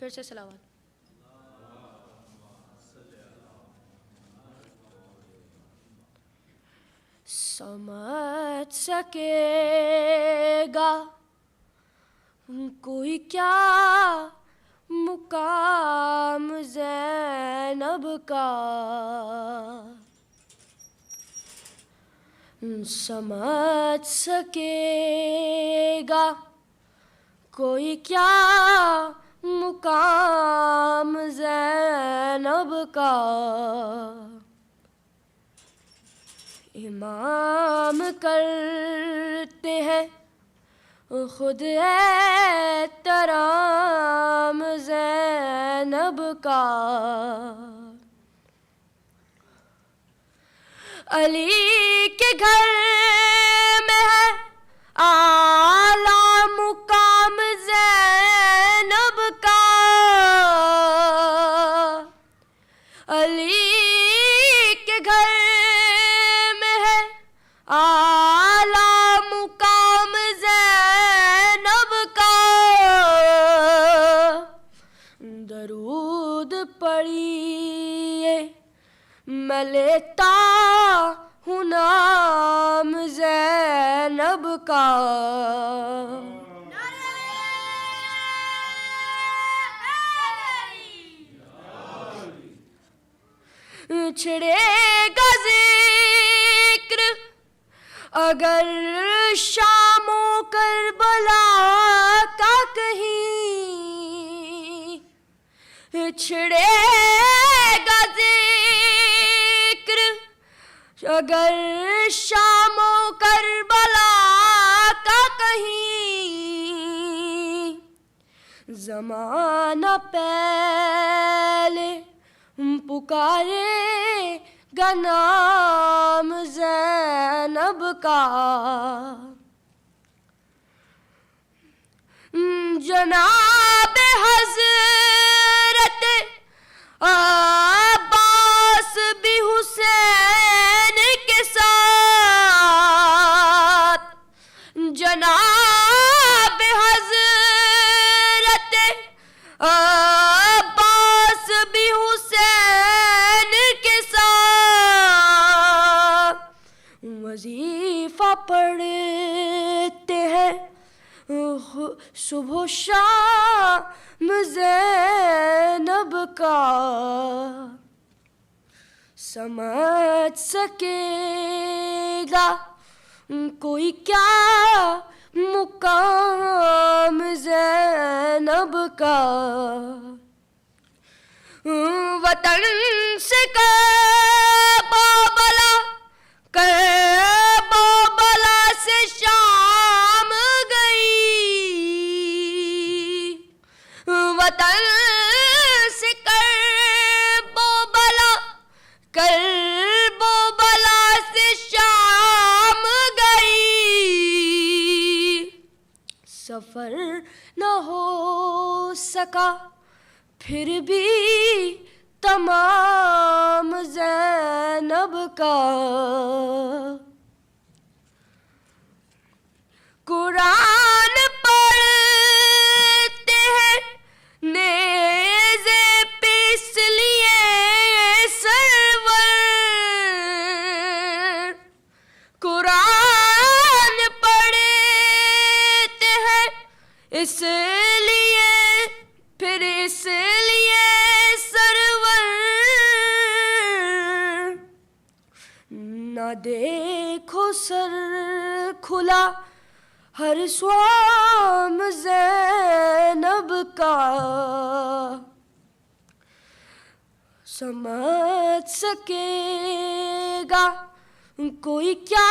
پھر سے صلوات. سمجھ سکے گا کوئی کیا مقام زینب کا، سمجھ سکے گا کوئی کیا مقام زینب کا. امام کرتے ہیں خود احترام زینب کا. علی کے گھر میں ہے اعلیٰ مقام زینب کا. علی کے گھر میں ہے اعلیٰ مقام زینب کا. درود پڑھیے میں لیتا ہوں نام زینب کا. چھڑے گا ذکر اگر شام و کربلا کا کہیں، چھڑے گا ذکر اگر شام و کربلا کا کہیں. زمانہ پہلے پکارے گا نام زینب کا. جناب حضرت عباس بھی حسین کے ساتھ، جناب حضرت عباس بھی حسین کے ساتھ وظیفہ پڑھتے ہیں صبح و شام زینب کا. سمجھ سکے گا کوئی کیا مقام زینب کا. وطن سے کربلا، کربلا سے شام گئی، وطن سے کربلا، کربلا سے شام گئی. سفر نہ ہو سکا پھر بھی تمام زینب کا. قرآن پڑھتے ہیں نیزے پہ اس لیے سرور، قرآن پڑھتے ہیں اس لیے پھر اس لیے سرور. نہ دیکھو سر کھلا ہر سوام زینب کا. سمجھ سکے گا کوئی کیا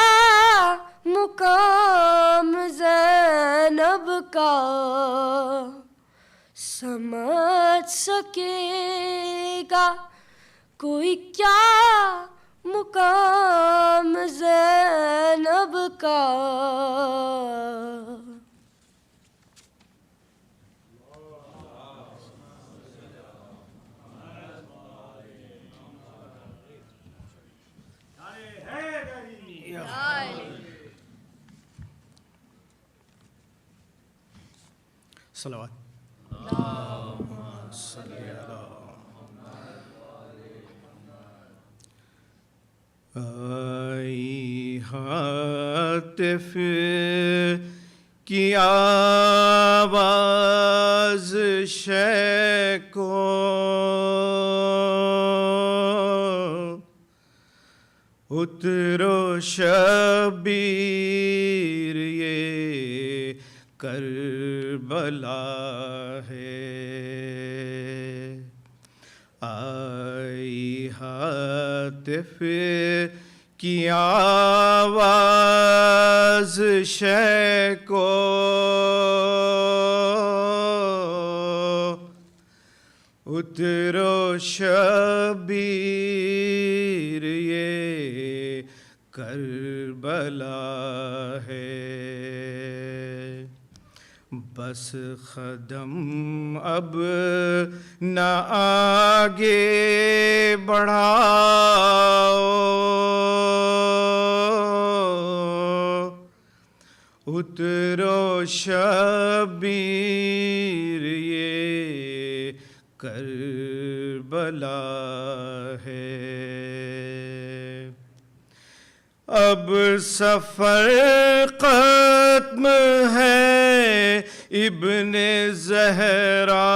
مقام زینب کا. سمجھ سکے گا کوئی کیا مقام زینب کا. صلوات. صلی آئی ہاتف کی آواز شیخ کو اترو شبیر یہ کربلا ہے آئی ہاتف کی آواز شیخ کو اترو شبیر یہ کربلا ہے بس قدم اب نہ آگے بڑھاؤ اترو شبیر یہ کربلا ہے اب سفر ختم ہے ابن زہرا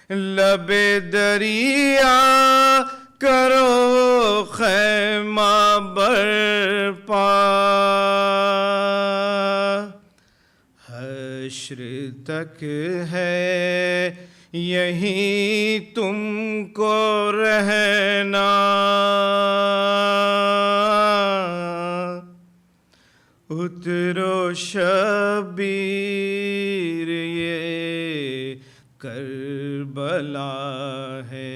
لب دریا کرو خیمہ برپا حشر تک ہے یہیں تم کو رہنا اترو شبیر یہ کربلا ہے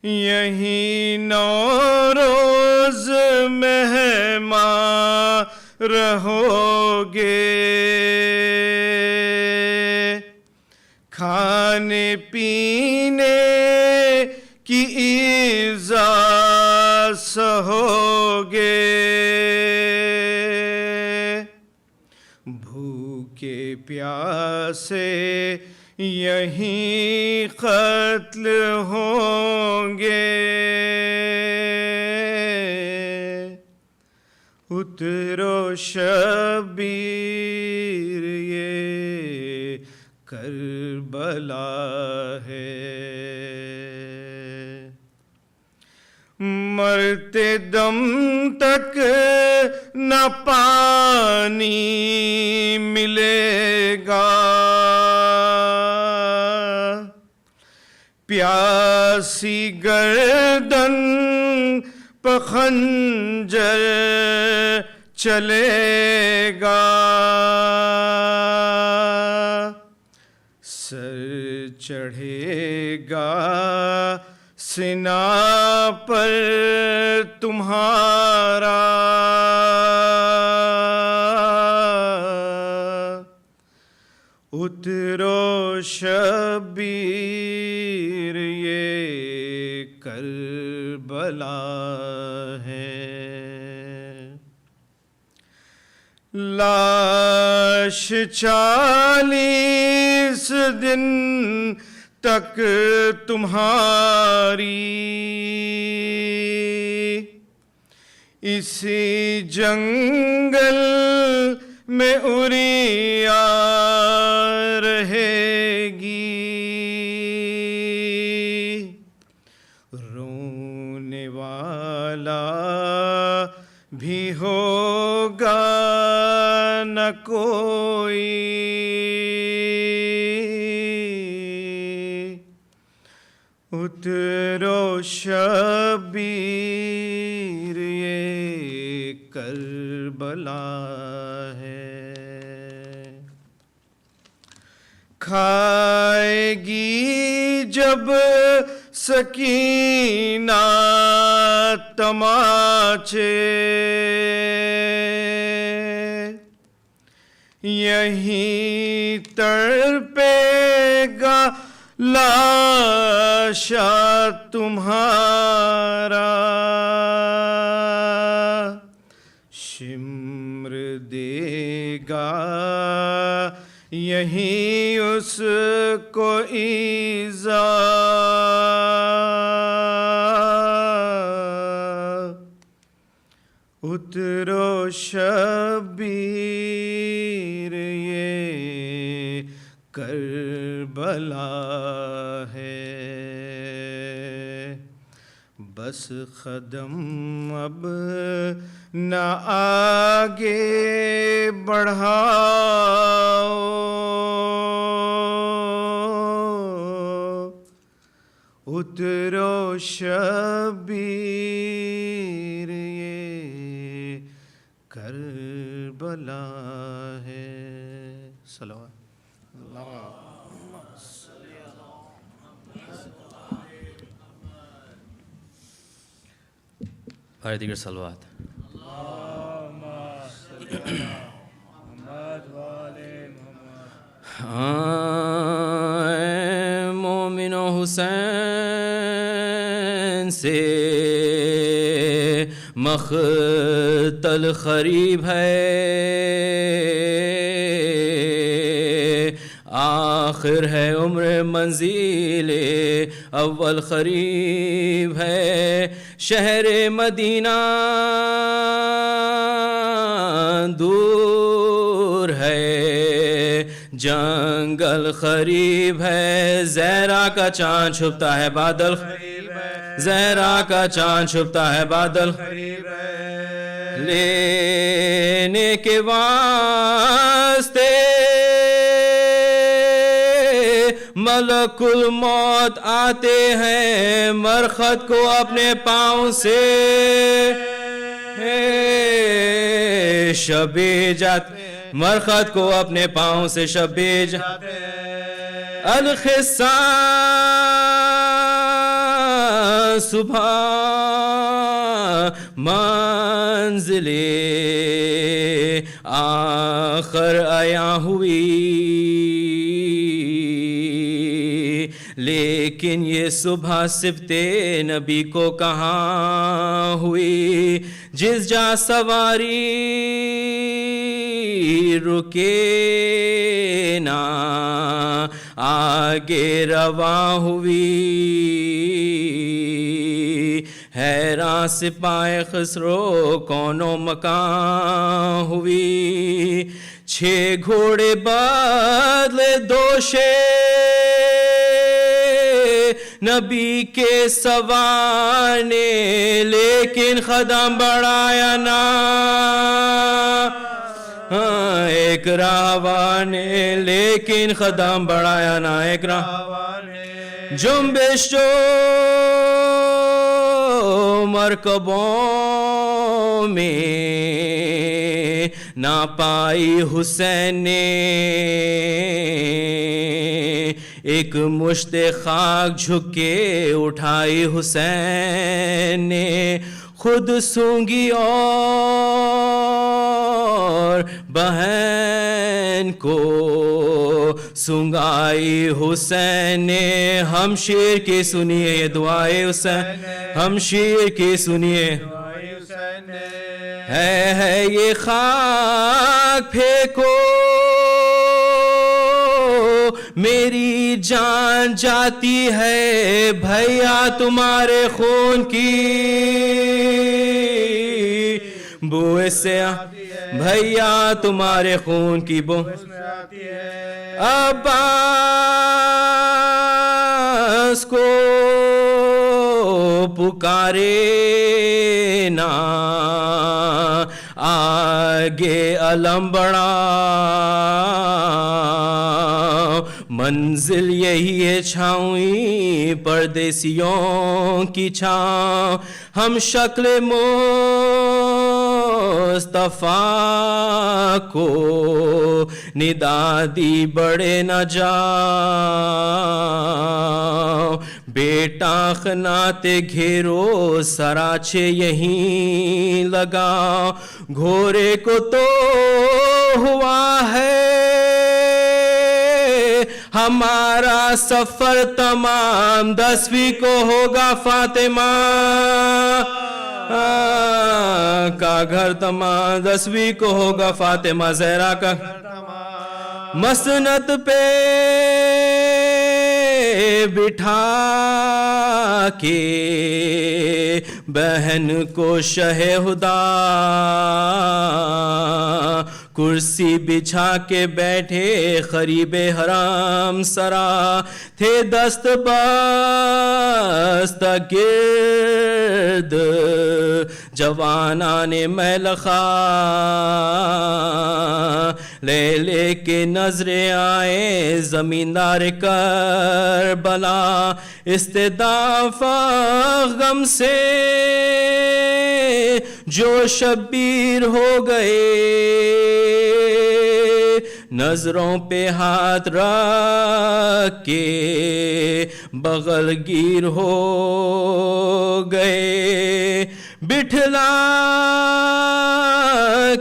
یہیں 9 روز مہمان رہو گے کھانے پینے کی ایزا سہو گے بھوکے پیاسے یہیں قتل ہوں گے اترو شبیر یہ کربلا ہے مرتے دم تک نہ پانی ملے گا پیاسی گردن پہ خنجر چلے گا سر چڑھے گا سنا پر تمہارا اترو شبیر یہ کربلا ہے لاش 40 دن تک تمہاری اسی جنگل میں اڑیا رہے گی رونے والا بھی ہوگا نہ کوئی اترو شبیر یہ کربلا ہے کھائے گی جب سکینہ تماچے یہیں تڑپے گا لاشا تمہارا شمر دے گا یہی اس کو ایذا اترو شبیر یہ کربلا ہے، بس قدم اب نہ آگے بڑھاؤ، اترو شبیر یہ کربلا ہے۔ صلوات اور دیگر صلوات۔ مومن و حسین سے مقتل قریب ہے، آخر ہے عمر منزل اول قریب ہے، شہر مدینہ دور ہے، جنگل قریب ہے، زہرا کا چاند چھپتا ہے بادل قریب ہے، زہرا کا چاند چھپتا ہے بادل قریب ہے، لینے کے واسطے ملک الموت آتے ہیں، مرخت کو اپنے پاؤں سے شبے جاتے، مرخت کو اپنے پاؤں سے شبے جاتے، الخصاں صبح منزل آخر آیا ہوئی، لیکن یہ صبح صفت نبی کو کہاں ہوئی، جس جا سواری رکے نہ آگے رواں ہوئی، حیران سپاہ خسرو کونوں مکان ہوئی، 6 گھوڑے بدلے دوشے نبی کے سوار نے، لیکن قدم بڑھایا نہ ایک راہوار نے، لیکن قدم بڑھایا نہ ایک راہوار نے، جنبش جو مرکبوں میں نہ پائی حسین نے، ایک مشت خاک جھک کے اٹھائی حسین نے، خود سونگی اور بہن کو سنگائی حسین نے، ہم شیر کی سنیے یہ دعائے حسین، ہم شیر کی سنیے ہے یہ خاک پھینکو میری جان جاتی ہے بھیا تمہارے خون کی بوئے سے، بھیا تمہارے خون کی بو عباس کو پکارے نا آگے علم بڑھا، منزل یہی ہے چھاؤں پردیسیوں کی چھاؤں، ہم شکل مصطفیٰ کو ندا دی بڑے نہ جاؤ، بیٹا خناتے گھیرو سراچے یہیں لگاؤ، گھوڑے کو تو ہوا ہے ہمارا سفر تمام، 10ویں کو ہوگا فاطمہ کا گھر تمام، 10ویں کو ہوگا فاطمہ زہرا کا گھر تمام، मसनत पे बिठा के बहन को शहे हुदा कुर्सी बिछा के बैठे खरीबे हराम सरा थे दस्त बस्त गिर्द जवाना ने मैलखा ले लेके नजरे आए जमींदार करबला इस्तेदाफा गम से जो शब्बीर हो गए नजरों पे हाथ रख के बगल गिर हो गए बिठला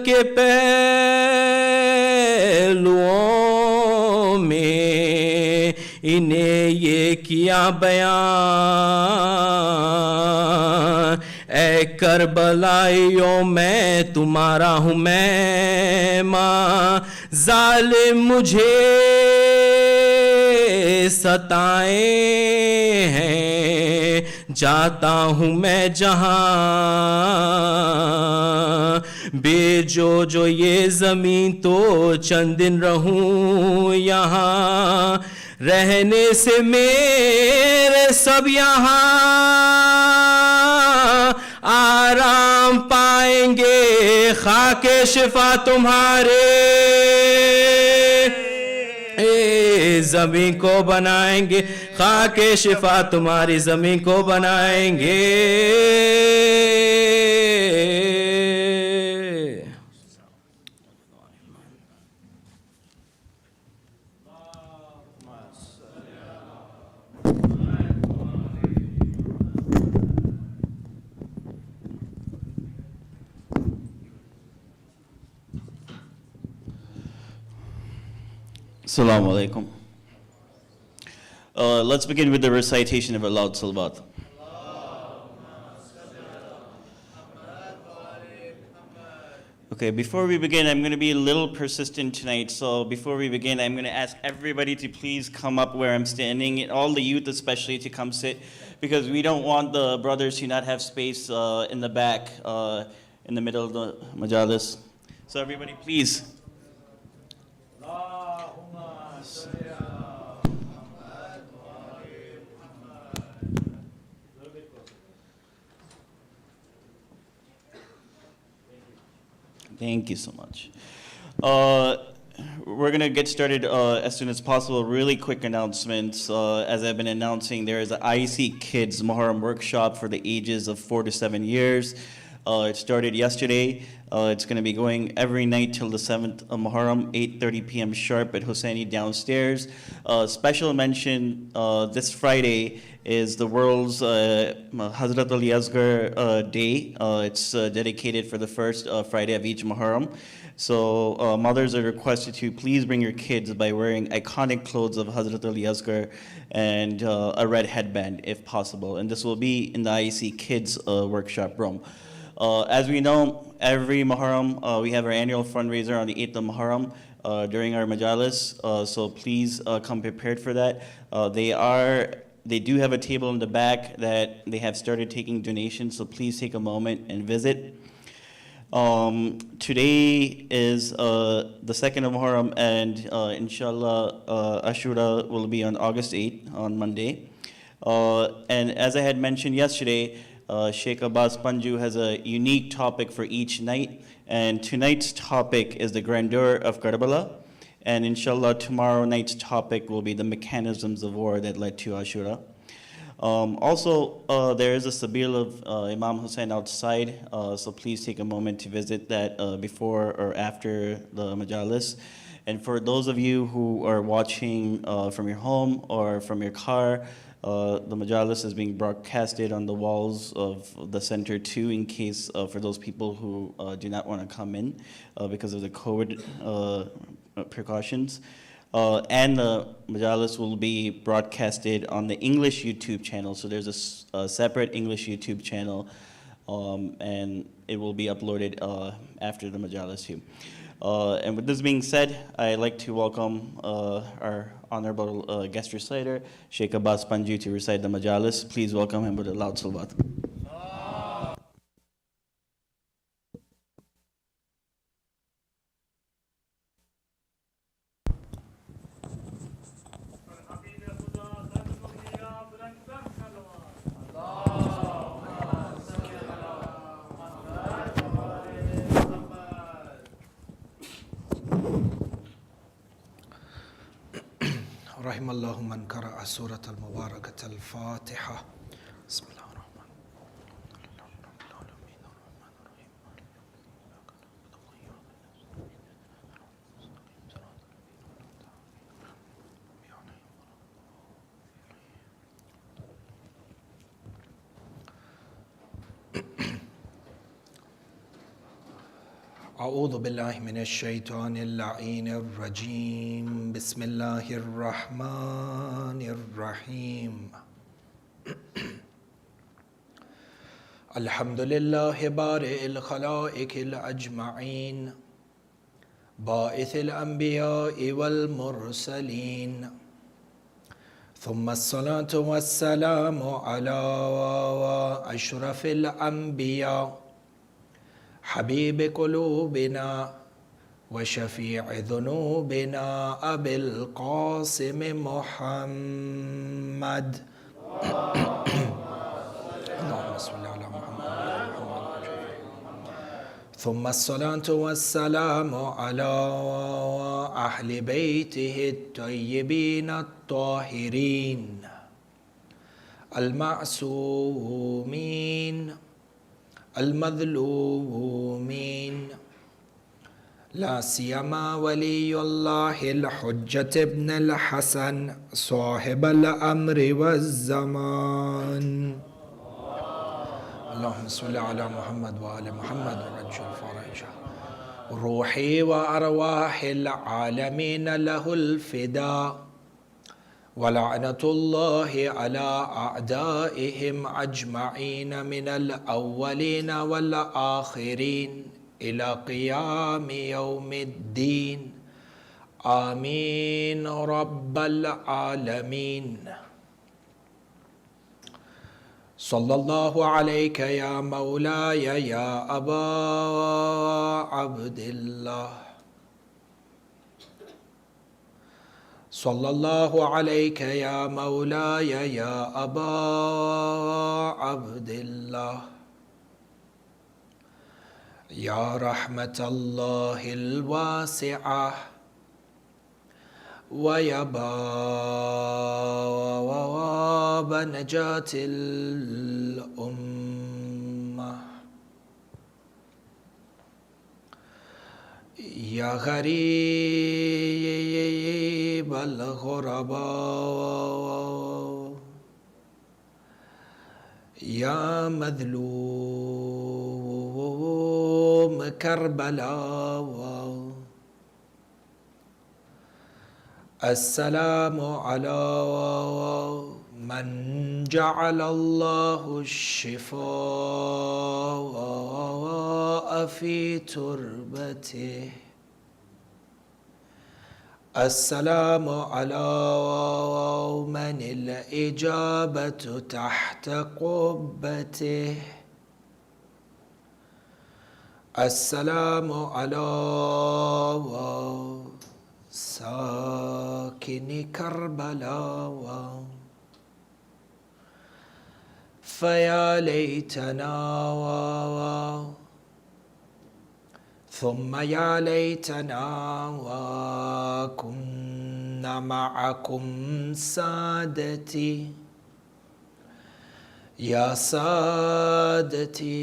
के पहलुओं में इन्हें ये किया बयान ऐ करबलाइयों मैं तुम्हारा हूँ मैं माँ जालिम मुझे सताए हैं जाता हूँ मैं जहाँ बेजो जो ये ज़मीन तो चंद दिन रहूँ यहाँ रहने से मेरे सब यहाँ आराम पाएंगे खाके शिफा तुम्हारे ज़मीन को बनाएंगे खाके शिफा तुम्हारी ज़मीन को बनाएंगे Assalamu alaikum. Let's begin with the recitation of a loud salawat. Okay, before we begin, I'm going to be a little persistent tonight. So before we begin, I'm going to ask everybody to please come up where I'm standing, and all the youth especially to come sit, because we don't want the brothers to not have space in the back, in the middle of the majalis. So everybody, please. Thank you so much. We're going to get started as soon as possible. Really quick announcements. As I've been announcing, there is an IEC Kids Muharram workshop for the ages of 4 to 7 years. It started yesterday. It's going to be going every night till the 7th of Muharram, 8:30 p.m. sharp at Husaini downstairs. Special mention this Friday is the world's Hazrat Ali Asghar Day. It's dedicated for the first Friday of each Muharram. So mothers are requested to please bring your kids by wearing iconic clothes of Hazrat Ali Asghar and a red headband if possible. And this will be in the IEC Kids Workshop room. As we know, every Muharram we have our annual fundraiser on the 8th of Muharram during our majalis. So please come prepared for that. They do have a table in the back that they have started taking donations, so please take a moment and visit. Today is the 2nd of Muharram, and inshallah Ashra will be on August 8th, on Monday. And as I had mentioned yesterday, Sheikh Abbas Panju has a unique topic for each night, and tonight's topic is the grandeur of Karbala. And inshallah, tomorrow night's topic will be the mechanisms of war that led to Ashura. Also, there is a Sabil of Imam Hussain outside, so please take a moment to visit that before or after the majalis. And for those of you who are watching from your home or from your car, the majalis is being broadcasted on the walls of the center too, in case for those people who do not want to come in because of the COVID precautions. And the majalis will be broadcasted on the English YouTube channel. So there's a separate English YouTube channel and it will be uploaded after the Majlis here. And with this being said, I'd like to welcome our honorable guest reciter, Sheikh Abbas Panju, to recite the Majlis. Please welcome him with a loud salawat. رحم الله من قرأ سورة المباركة الفاتحة. بسم الله الرحمن أعوذ بالله من الشيطان اللعين الرجيم. بسم الله الرحمن الرحيم. الحمد لله بارئ الخلائق الأجمعين، باعث الأنبياء والمرسلين، ثم الصلاة والسلام على أشرف الأنبياء، حبيب قلوبنا وشفيع ذنوبنا أبي القاسم محمد. اللهم صل على محمد. ثم الصلاة والسلام على أهل بيته الطيبين الطاهرين المعصومين المظلومين، لا سيما ولي الله الحجة ابن الحسن صاحب الأمر والزمان. اللهم صل على محمد وآل محمد وعجل فرجه. روحي وأرواح العالمين له الفداء، ولعنة الله على أعدائهم أجمعين من الأولين والآخرين إلى قيام يوم الدين. آمين رب العالمين. صلى الله عليك يا مولاي يا أبا عبد الله. صلى الله عليك يا مولاي يا أبا عبد الله. يا رحمة الله الواسعة ويا باب نجاة الأمة، يا غريب الغرباء، يا مظلوم كربلاء. السلام على من جعل الله الشفاء في تربته. السلام على من الإجابة تحت قبته. السلام على ساكن كربلاء. فيا ليتنا ثم يا ليتنا وكنا معكم سادتي، يا سادتي،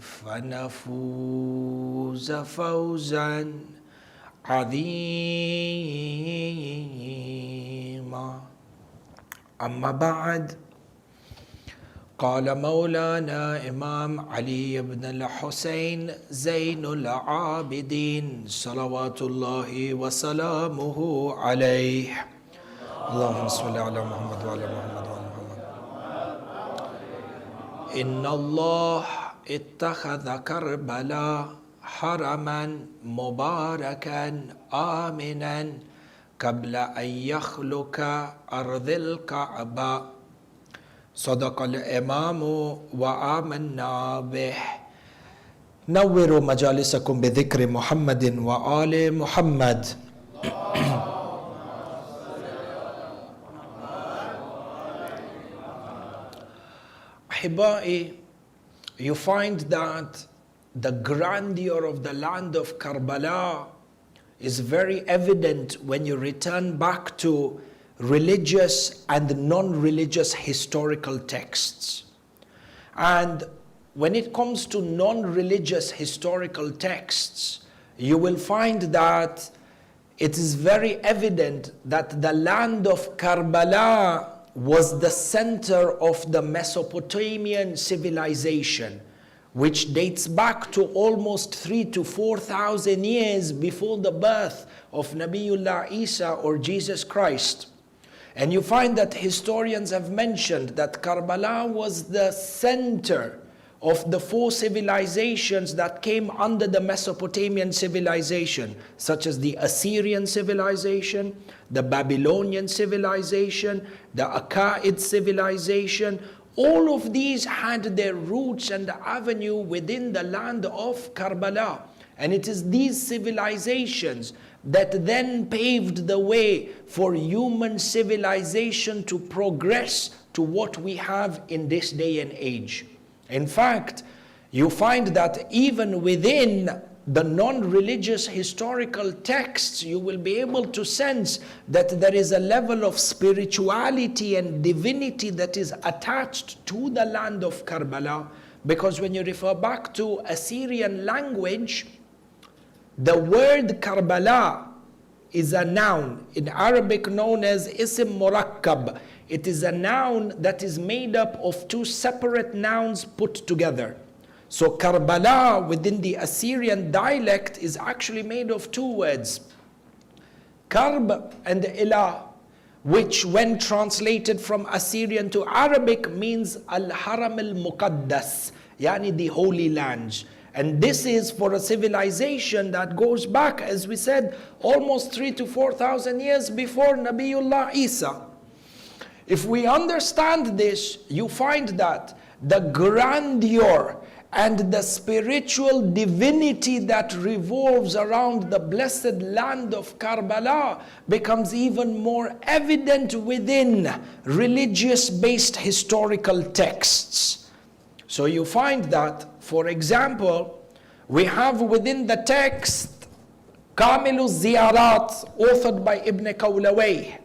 فنفوز فوزا عظيما. أما بعد، قال مولانا إمام علي بن الحسين زين العابدين صلوات الله وسلامه عليه. اللهم صل على محمد وعلى محمد وعلى محمد. إن الله اتخذ كربلاء حرما مباركا آمنا قبل أن يخلق أرض الكعبة صدق الإمام وآمنا به نوروا مجالسكم بذكر محمد وآل محمد. Ahibai, you find that the grandeur of the land of Karbala is very evident when you return back to religious and non-religious historical texts. And when it comes to non-religious historical texts, you will find that it is very evident that the land of Karbala was the center of the Mesopotamian civilization, which dates back to almost 3,000 to 4,000 years before the birth of Nabiullah Isa or Jesus Christ. And you find that historians have mentioned that Karbala was the center of the 4 civilizations that came under the Mesopotamian civilization, such as the Assyrian civilization, the Babylonian civilization, the Akkad civilization. All of these had their roots and avenue within the land of Karbala. And it is these civilizations that then paved the way for human civilization to progress to what we have in this day and age. In fact, you find that even within the non-religious historical texts, you will be able to sense that there is a level of spirituality and divinity that is attached to the land of Karbala. Because when you refer back to Assyrian language, the word Karbala is a noun, in Arabic known as Ism Murakkab. It is a noun that is made up of 2 separate nouns put together. So Karbala within the Assyrian dialect is actually made of 2 words, Karb and Ilah, which when translated from Assyrian to Arabic means Al-Haram al-Muqaddas, yani the Holy Land. And this is for a civilization that goes back, as we said, almost 3,000 to 4,000 years before Nabiullah Isa. If we understand this, you find that the grandeur and the spiritual divinity that revolves around the blessed land of Karbala becomes even more evident within religious-based historical texts. So you find that, for example, we have within the text Kamilu Ziyarat, authored by Ibn Qawlawayh,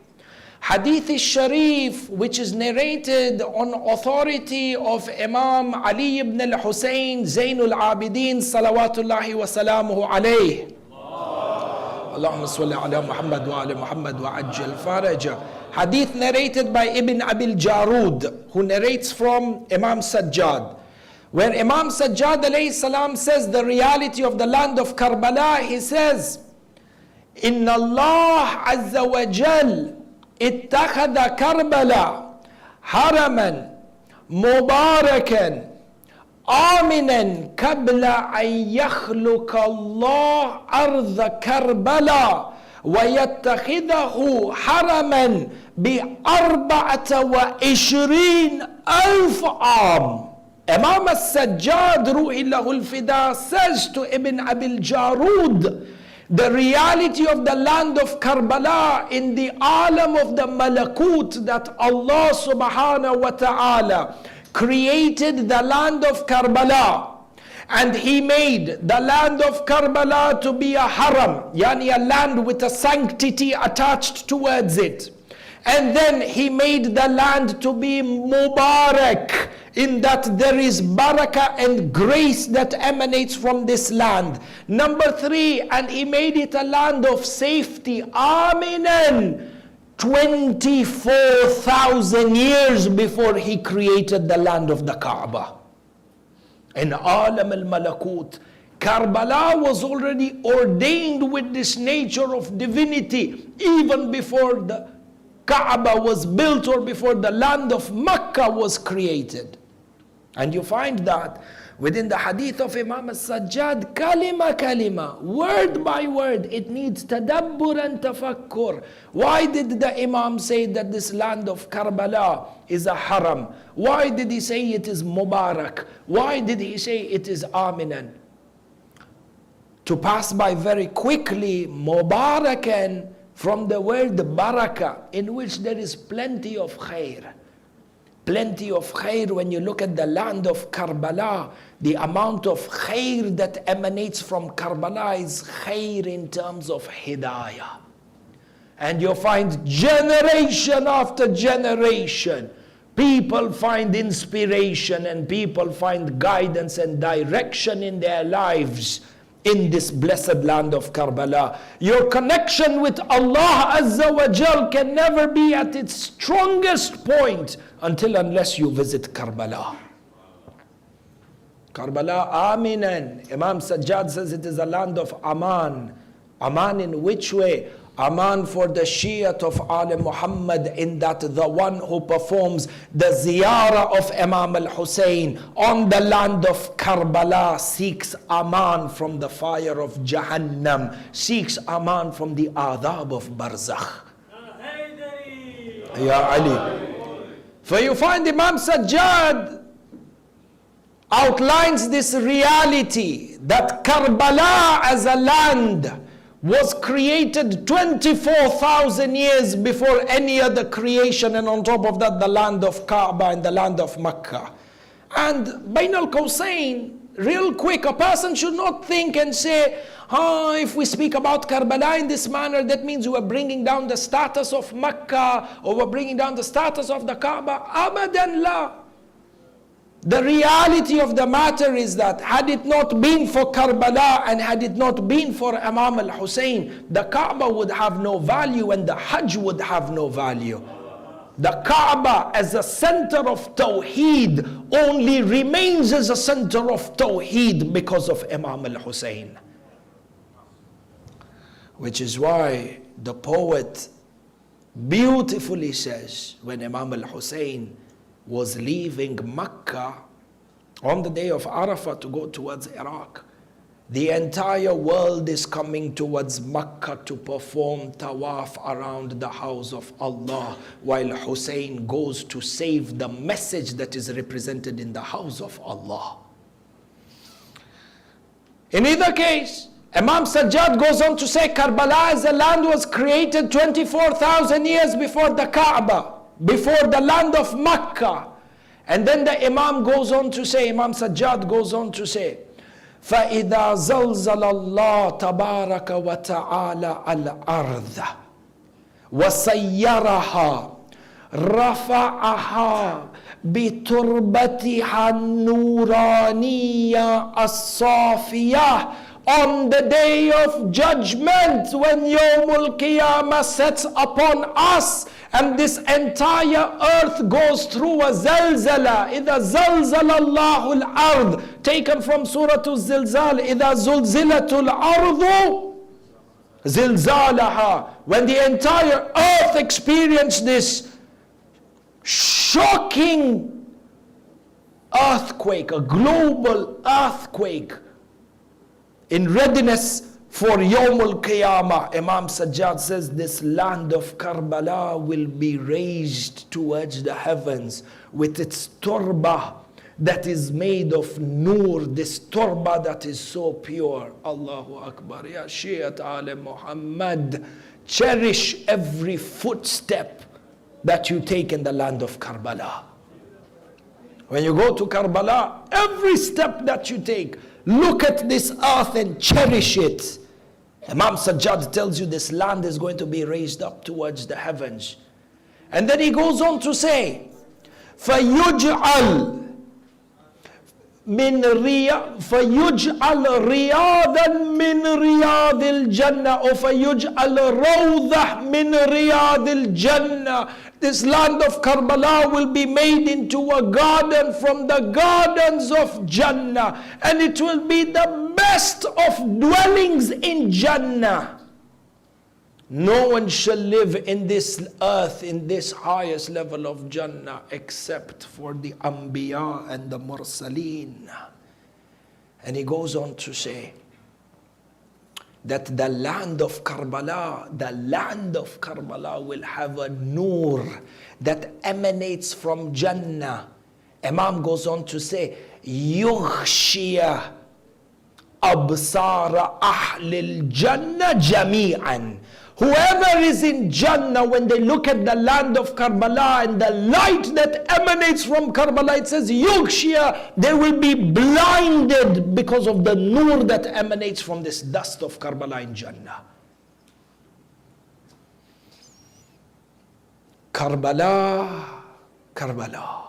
Hadith al-Sharif, which is narrated on authority of Imam Ali ibn al-Husayn, Zainul Abidin, salawatullahi wa salamuhu alayh. Allahumma salli ala Muhammad wa ala Muhammad wa ajjal faraja. Hadith narrated by Ibn Abil Jarud, who narrates from Imam Sajjad, where Imam Sajjad alayhi salam says the reality of the land of Karbala. He says, Inna Allah azza wa jal اتخذ كربلاء حرما مباركا آمنا قبل أن يخلق الله أرض كربلاء ويتخذه حرما ب24,000 عام. Imam al-Sajjad ruhi lahu al-fida says to Ibn Abil Jarud, the reality of the land of Karbala in the alam of the malakut, that Allah subhanahu wa ta'ala created the land of Karbala, and He made the land of Karbala to be a haram, yani a land with a sanctity attached towards it. And then He made the land to be Mubarak, in that there is barakah and grace that emanates from this land. Number 3, and He made it a land of safety, Aminan, 24,000 years before He created the land of the Kaaba. In Alam al-Malakut, Karbala was already ordained with this nature of divinity even before the Kaaba was built or before the land of Mecca was created. And you find that within the hadith of Imam al-Sajjad, kalima kalima, word by word, it needs tadabbur and tafakkur. Why did the Imam say that this land of Karbala is a haram? Why did he say it is Mubarak? Why did he say it is Aminan? To pass by very quickly, Mubarakan from the word baraka, in which there is plenty of khair. Plenty of khair. When you look at the land of Karbala, the amount of khair that emanates from Karbala is khair in terms of hidayah. And you find generation after generation, people find inspiration and people find guidance and direction in their lives in this blessed land of Karbala. Your connection with Allah Azza wa Jal can never be at its strongest point unless you visit Karbala. Karbala Aminan. Imam Sajjad says it is a land of Aman. Aman in which way? Aman for the Shi'at of Ali Muhammad, in that the one who performs the ziyarah of Imam al-Husain on the land of Karbala seeks Aman from the fire of Jahannam, seeks Aman from the adhab of Barzakh. Ya Ali. For you find Imam Sajjad outlines this reality that Karbala as a land was created 24,000 years before any other creation, and on top of that the land of Kaaba and the land of Mecca. And Bain al-Qawsayn, real quick, a person should not think and say, if we speak about Karbala in this manner, that means we're bringing down the status of Mecca, or we're bringing down the status of the Kaaba. Abadan la. The reality of the matter is that had it not been for Karbala and had it not been for Imam al-Husayn, the Kaaba would have no value and the Hajj would have no value. The Kaaba as a center of Tawheed only remains as a center of Tawheed because of Imam al-Husayn. Which is why the poet beautifully says, when Imam al-Husayn was leaving Mecca on the day of Arafah to go towards Iraq, the entire world is coming towards Mecca to perform tawaf around the house of Allah, while Hussein goes to save the message that is represented in the house of Allah. In either case, Imam Sajjad goes on to say Karbala as a land was created 24,000 years before the Kaaba, before the land of Mecca. And then the Imam goes on to say, Imam Sajjad goes on to say, فَإِذَا زَلْزَلَ اللَّهُ تَبَارَكَ وَتَعَالَى الْأَرْضَ وَسَيَّرَهَا رَفَعَهَا بِتُرْبَتِهَا النُّورَانِيَّةِ الصَّافِيَةِ. On the day of judgment, when Yawmul Qiyamah sets upon us, and this entire earth goes through a zalzala. إِذَا زَلْزَلَ اللَّهُ الْأَرْضِ, taken from Suratul Zilzal. إِذَا زُلْزِلَتُ الْأَرْضُ زِلْزَالَهَا. When the entire earth experienced this shocking earthquake, a global earthquake, in readiness for Yawmul Qiyamah, Imam Sajjad says this land of Karbala will be raised towards the heavens with its turba that is made of nur, this turba that is so pure. Allahu Akbar. Ya Shi'at Ali Muhammad, cherish every footstep that you take in the land of Karbala. When you go to Karbala, every step that you take, look at this earth and cherish it. Imam Sajjad tells you this land is going to be raised up towards the heavens. And then he goes on to say, فَيُجْعَلْ رِيَاضًا مِّن رِيَاضِ الْجَنَّةِ or فَيُجْعَلْ رَوْضَةً مِّن رِيَاضِ الْجَنَّةِ. This land of Karbala will be made into a garden from the gardens of Jannah, and it will be the best of dwellings in Jannah. No one shall live in this earth, in this highest level of Jannah, except for the Anbiya and the Mursaleen. And he goes on to say that the land of Karbala will have a nur that emanates from Jannah. Imam goes on to say, yughshiya absara ahlil Jannah jami'an. Whoever is in Jannah, when they look at the land of Karbala and the light that emanates from Karbala, it says, yughshiya, they will be blinded because of the nur that emanates from this dust of Karbala in Jannah. Karbala, Karbala.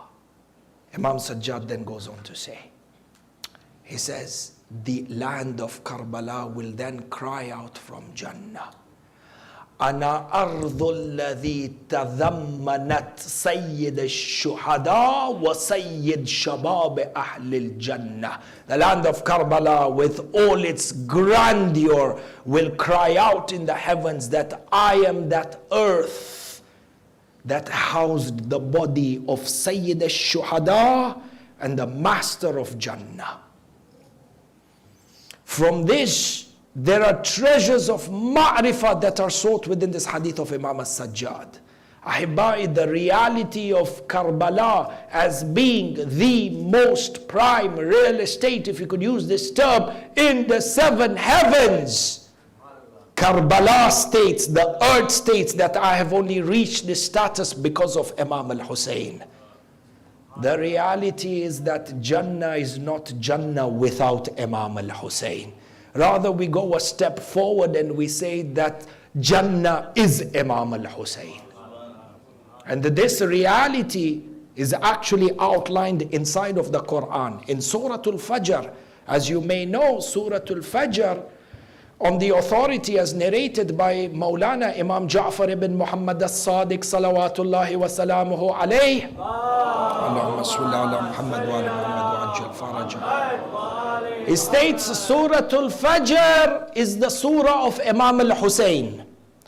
Imam Sajjad then goes on to say, he says, the land of Karbala will then cry out from Jannah. أنا أرض الذي تضمنت سيد الشهداء وسيد شباب أهل الجنة. The land of Karbala with all its grandeur will cry out in the heavens that I am that earth that housed the body of Sayyid al-Shuhada and the master of Jannah. From this, there are treasures of ma'rifah that are sought within this hadith of Imam al-Sajjad. Ahibai, the reality of Karbala as being the most prime real estate, if you could use this term, in the seven heavens. Karbala states, the earth states that I have only reached this status because of Imam al-Husayn. The reality is that Jannah is not Jannah without Imam al-Husayn. Rather, we go a step forward and we say that Jannah is Imam al-Husayn. And this reality is actually outlined inside of the Quran. In Suratul Fajr, as you may know, Suratul Fajr, on the authority as narrated by Maulana Imam Ja'far ibn Muhammad as-Sadiq salawatullahi wa salamuhu alayhi. Allahumma salli ala Muhammad wa ala Muhammad wa ajjal farajah. He states Suratul Fajr is the surah of Imam al-Husayn.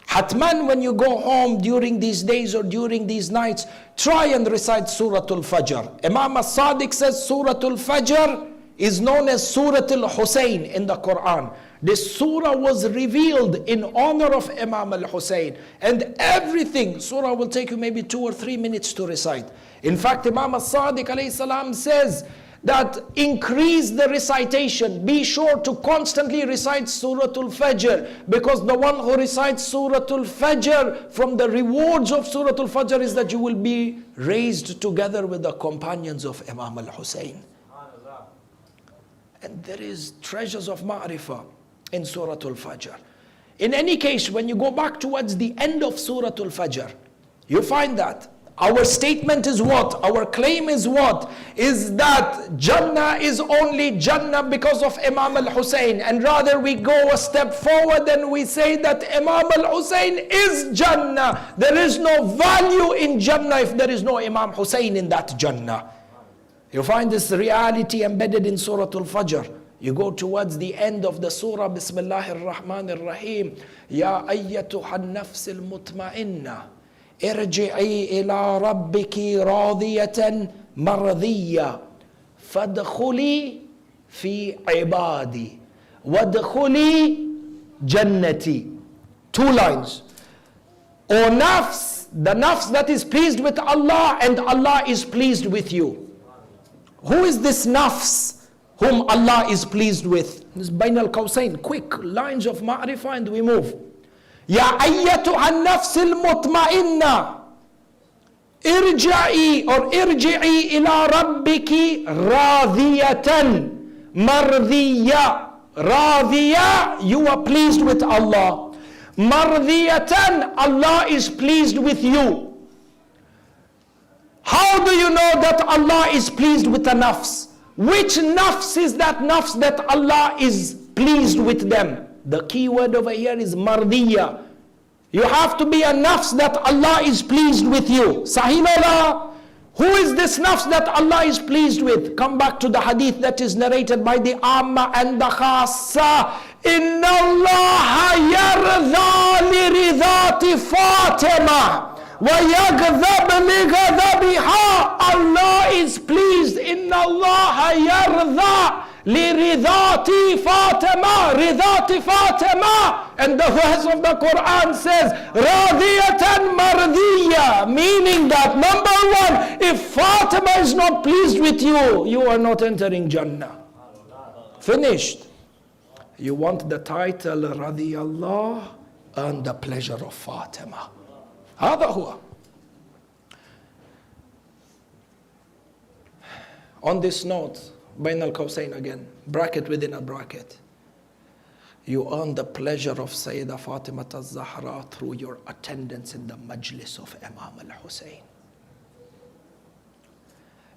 Hatman, when you go home during these days or during these nights, try and recite Suratul Fajr. Imam as-Sadiq says Suratul Fajr is known as Suratul Husayn in the Quran. This surah was revealed in honor of Imam al-Husayn. And everything, surah will take you maybe 2 or 3 minutes to recite. In fact, Imam al-Sadiq alayhi salam says that increase the recitation. Be sure to constantly recite Suratul Fajr, because the one who recites Suratul Fajr, from the rewards of Suratul Fajr is that you will be raised together with the companions of Imam al-Husayn. And there is treasures of ma'rifah in Suratul Fajr. In any case, when you go back towards the end of Suratul Fajr, you find that our statement is what? Our claim is what? Is that Jannah is only Jannah because of Imam al-Husayn. And rather we go a step forward and we say that Imam al-Husayn is Jannah. There is no value in Jannah if there is no Imam Husayn in that Jannah. You find this reality embedded in Suratul Fajr. You go towards the end of the surah, Bismillahir Rahmanir Rahim. Ya ayyatuha an-nafs al-mutma'inna, irji'i ila rabbiki radiyatan mardiyya, fadkhuli fi ibadi, wadkhuli jannati. 2 lines. O nafs, the nafs that is pleased with Allah and Allah is pleased with you. Who is this nafs whom Allah is pleased with? This is Bain al-Qawsayn, quick lines of ma'rifah and we move. Ya ayyatuha an-nafs al-mutma'inna, irja'i or irji'i ila rabbiki radiyatan mardiyya. Radiya, you are pleased with Allah. Mardiyatan, Allah is pleased with you. How do you know that Allah is pleased with the nafs? Which nafs is that nafs that Allah is pleased with them? The key word over here is mardiya. You have to be a nafs that Allah is pleased with you. Sahih Allah. Who is this nafs that Allah is pleased with? Come back to the hadith that is narrated by the Amma and the Khassa. إن الله يرضى لرضات فاطمة ويغضب لغضبها. Allah is pleased. إن الله يرضى لرضات فاطمة. رضات فاطمة. And the verse of the Quran says راضية مرضية, meaning that number one, if Fatima is not pleased with you, you are not entering Jannah. Finished. You want the title radiyallah, earn the pleasure of Fatima. هذا هو. On this note, بين القوسين again, bracket within a bracket, you earn the pleasure of Sayyidah Fatima al-Zahra through your attendance in the Majlis of Imam al-Husayn.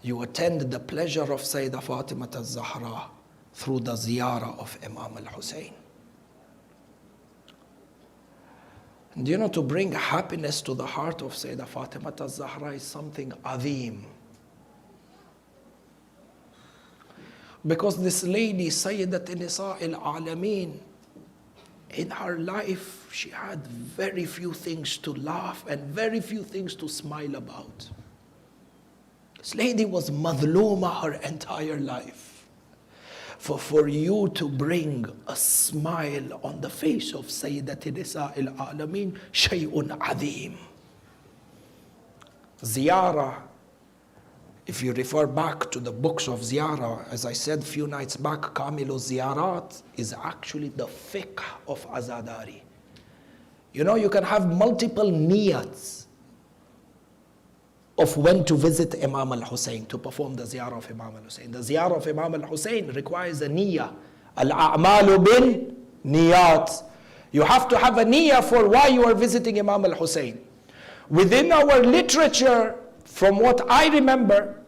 You attend the pleasure of Sayyidah Fatima al-Zahra through the ziyarah of Imam al-Husayn. And you know, to bring happiness to the heart of Sayyidah Fatima al-Zahra is something azim. Because this lady, Sayyidat Nisa al-Alameen, in her life, she had very few things to laugh and very few things to smile about. This lady was madhluma her entire life. For you to bring a smile on the face of Sayyidat Nisa al-Alameen, shay'un azim. Ziyarah, if you refer back to the books of Ziyarah, as I said a few nights back, Kamilu Ziyarat is actually the fiqh of Azadari. You know, you can have multiple niyats of when to visit Imam al-Husayn, to perform the ziyarah of Imam al-Husayn. The ziyarah of Imam al-Husayn requires a niyyah. Al-a'malu bin niyat. You have to have a niyyah for why you are visiting Imam al-Husayn. Within our literature, from what I remember,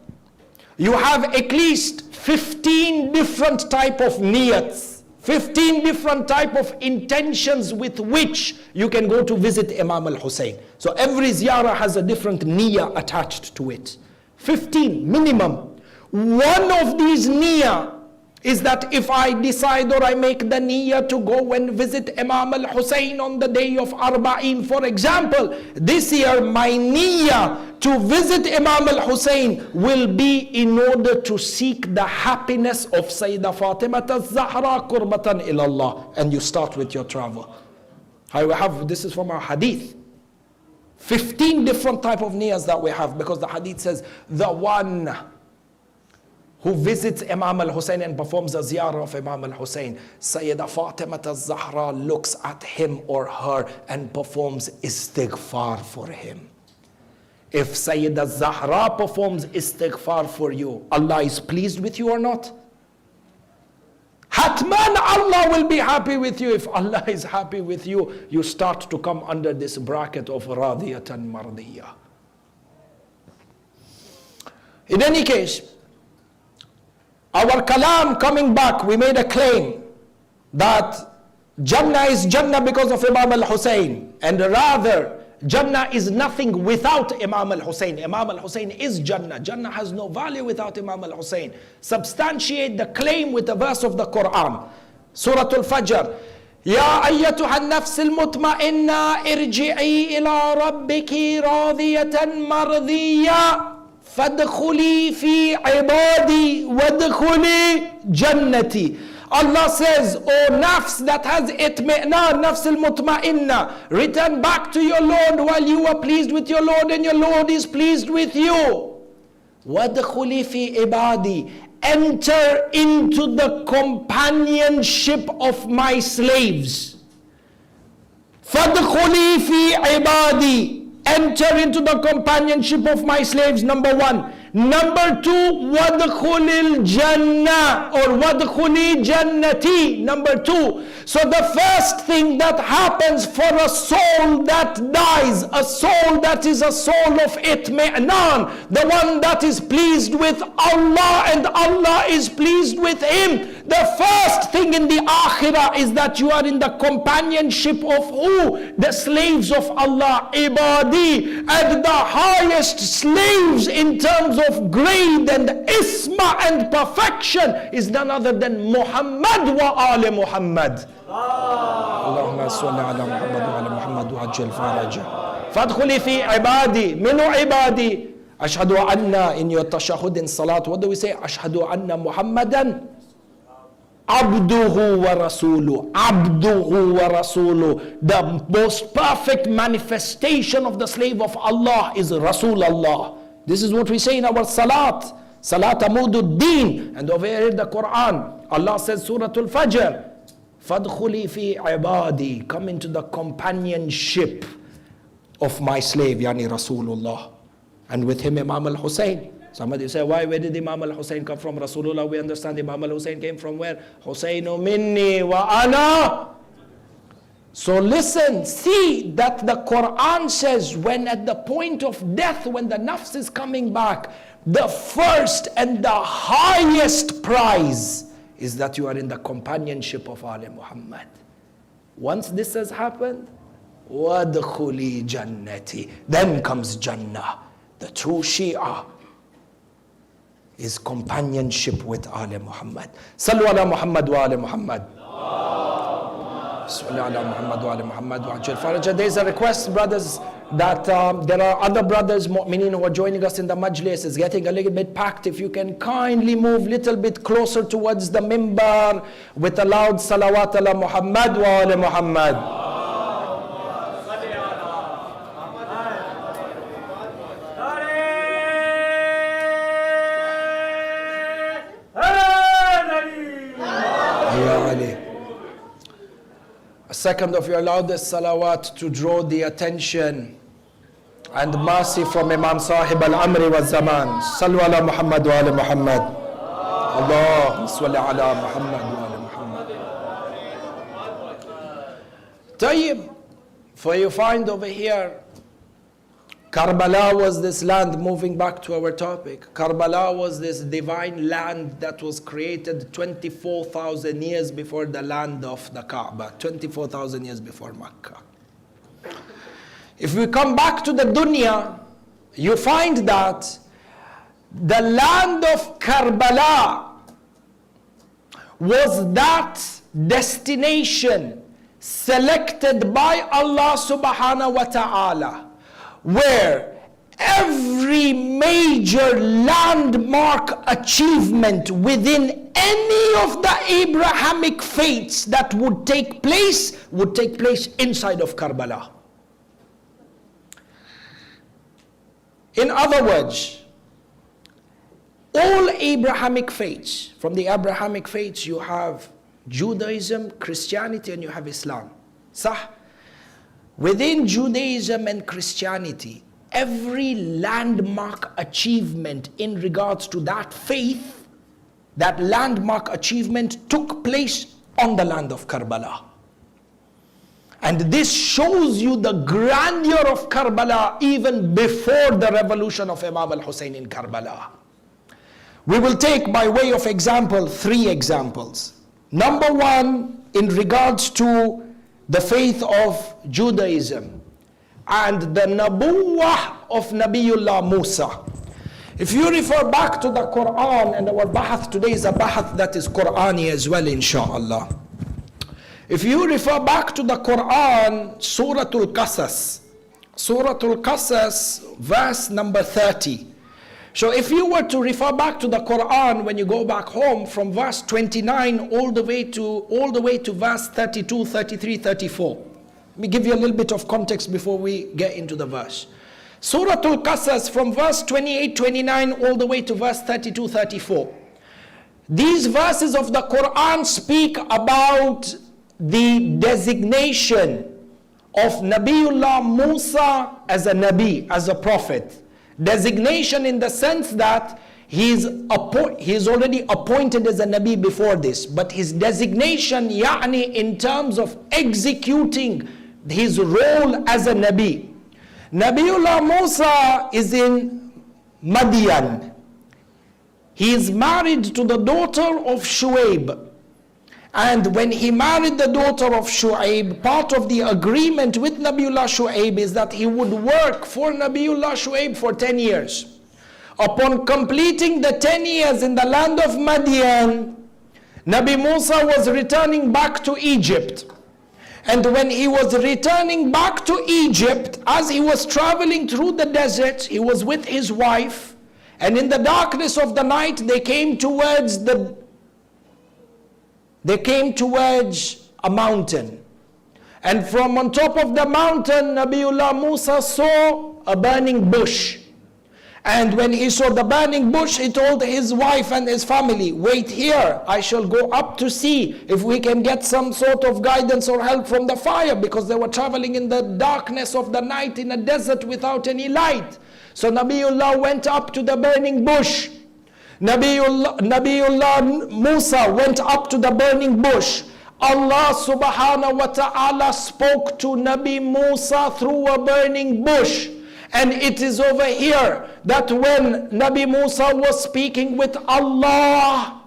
you have at least 15 different type of niyats. 15 different type of intentions with which you can go to visit Imam al-Husayn. So every ziyarah has a different niyyah attached to it. 15 minimum. One of these niyyah is that if I decide or I make the niyyah to go and visit Imam al-Husayn on the day of Arba'in, for example, this year my niyyah to visit Imam al-Husayn will be in order to seek the happiness of Sayyidah Fatima al-Zahra qurbatan ilallah. And you start with your travel. This is from our hadith. 15 different type of niyyahs that we have, because the hadith says the one who visits Imam al-Husayn and performs a ziyarah of Imam al-Husayn, Sayyidah Fatima al-Zahra looks at him or her and performs istighfar for him. If Sayyidah Zahra performs istighfar for you, Allah is pleased with you or not? Hatman, Allah will be happy with you. If Allah is happy with you, you start to come under this bracket of radiyatan mardiyah. In any case, our kalam coming back, we made a claim that Jannah is Jannah because of Imam al-Husayn, and rather Jannah is nothing without Imam al-Husayn. Imam al-Husayn is Jannah. Jannah has no value without Imam al-Husayn. Substantiate the claim with the verse of the Quran. Suratul Fajr. Ya ayyatuha an-nafs al-mutma'inna irji'i ila rabbiki radiyatan mardiyya. فَادْخُلِي فِي عِبَادِي وَادْخُلِي جَنَّتِي. Allah says, O nafs that has itmi'nan, nafs al-mutma'inna, return back to your Lord while you are pleased with your Lord and your Lord is pleased with you. وَادْخُلِي فِي عِبَادِي. Enter into the companionship of my slaves. فَادْخُلِي فِي عِبَادِي. Enter into the companionship of my slaves, number one. Number two, وَادْخُلِ الْجَنَّةِ or وَادْخُلِ جَنَّتِي. Number two. So the first thing that happens for a soul that dies, a soul that is a soul of itmi'nan, the one that is pleased with Allah and Allah is pleased with him, The first thing in the akhirah is that you are in the companionship of who? The slaves of Allah, ibadi. And the highest slaves in terms of grade and isma and perfection is none other than Muhammad wa ali Muhammad. Allahumma salli ala Muhammad wa ala Muhammad wa ajil faraja. Fadkhuli fi ibadi. Minu ibadi. Ashhadu anna, in your tashahud in salat, what do we say? Ashhadu anna Muhammadan Abduhu wa Rasuluh. Abduhu wa Rasuluh. The most perfect manifestation of the slave of Allah is Rasulullah. This is what we say in our salat. Salat amudud deen. And over here in the Quran, Allah says, Suratul Fajr, Fadkhuli fi ibadi. Come into the companionship of my slave, yani Rasulullah. And with him Imam al-Husain. Somebody say, where did Imam al-Husain come from? Rasulullah, we understand Imam al-Husain came from where? Husainu minni wa ana. So listen, see that the Quran says when at the point of death, when the nafs is coming back, the first and the highest prize is that you are in the companionship of Ali Muhammad. Once this has happened, وَادْخُلِي جَنَّتِي. Then comes Jannah. The true Shia is companionship with Ali Muhammad. Sallu ala Muhammad wa ali Muhammad. Sallu ala Muhammad wa ali Muhammad wa ajil faraja. There is a request, brothers, that there are other brothers, mu'mineen, who are joining us in the Majlis. It's getting a little bit packed. If you can kindly move a little bit closer towards the mimbar with a loud salawat ala Muhammad wa ali Muhammad. A second of your loudest salawat to draw the attention and mercy from Imam Sahib al-Amri wa Zaman. Sallu ala Muhammad wa ala Muhammad. Allahumma salli ala Muhammad wa ala Muhammad. Tayyib, for you find over here, Karbala was this land, moving back to our topic. Karbala was this divine land that was created 24,000 years before the land of the Kaaba, 24,000 years before Makkah. If we come back to the dunya, you find that the land of Karbala was that destination selected by Allah subhanahu wa ta'ala, where every major landmark achievement within any of the Abrahamic faiths that would take place inside of Karbala. In other words, all Abrahamic faiths, from the Abrahamic faiths you have Judaism, Christianity, and you have Islam. Sah? Within Judaism and Christianity, every landmark achievement in regards to that faith, that landmark achievement took place on the land of Karbala. And this shows you the grandeur of Karbala even before the revolution of Imam al-Husain in Karbala. We will take, by way of example, 3 examples. Number 1, in regards to the faith of Judaism and the Nabuwah of Nabiullah Musa. If you refer back to the Quran, and our bahath today is a bahath that is Qurani as well, inshallah. If you refer back to the Quran, Suratul Qasas, verse number 30. So if you were to refer back to the Quran when you go back home, from verse 29 all the way to verse 32, 33, 34. Let me give you a little bit of context before we get into the verse. Suratul Qasas, from verse 28, 29 all the way to verse 32, 34. These verses of the Quran speak about the designation of Nabiullah Musa as a Nabi, as a prophet. Designation in the sense that he's already appointed as a Nabi before this, but his designation, yani in terms of executing his role as a Nabi. Nabiullah Musa is in Madian. He is married to the daughter of Shuaib. And when he married the daughter of Shu'aib, part of the agreement with Nabiullah Shu'aib is that he would work for Nabiullah Shu'aib for 10 years. Upon completing the 10 years in the land of Madian, Nabi Musa was returning back to Egypt. And when he was returning back to Egypt, as he was traveling through the desert, he was with his wife, and in the darkness of the night they came towards a mountain. And from on top of the mountain, Nabiullah Musa saw a burning bush. And when he saw the burning bush, he told his wife and his family, wait here, I shall go up to see if we can get some sort of guidance or help from the fire, because they were traveling in the darkness of the night in a desert without any light. So Nabiullah went up to the burning bush. Nabiullah Musa went up to the burning bush. Allah subhanahu wa ta'ala spoke to Nabi Musa through a burning bush. And it is over here that when Nabi Musa was speaking with Allah,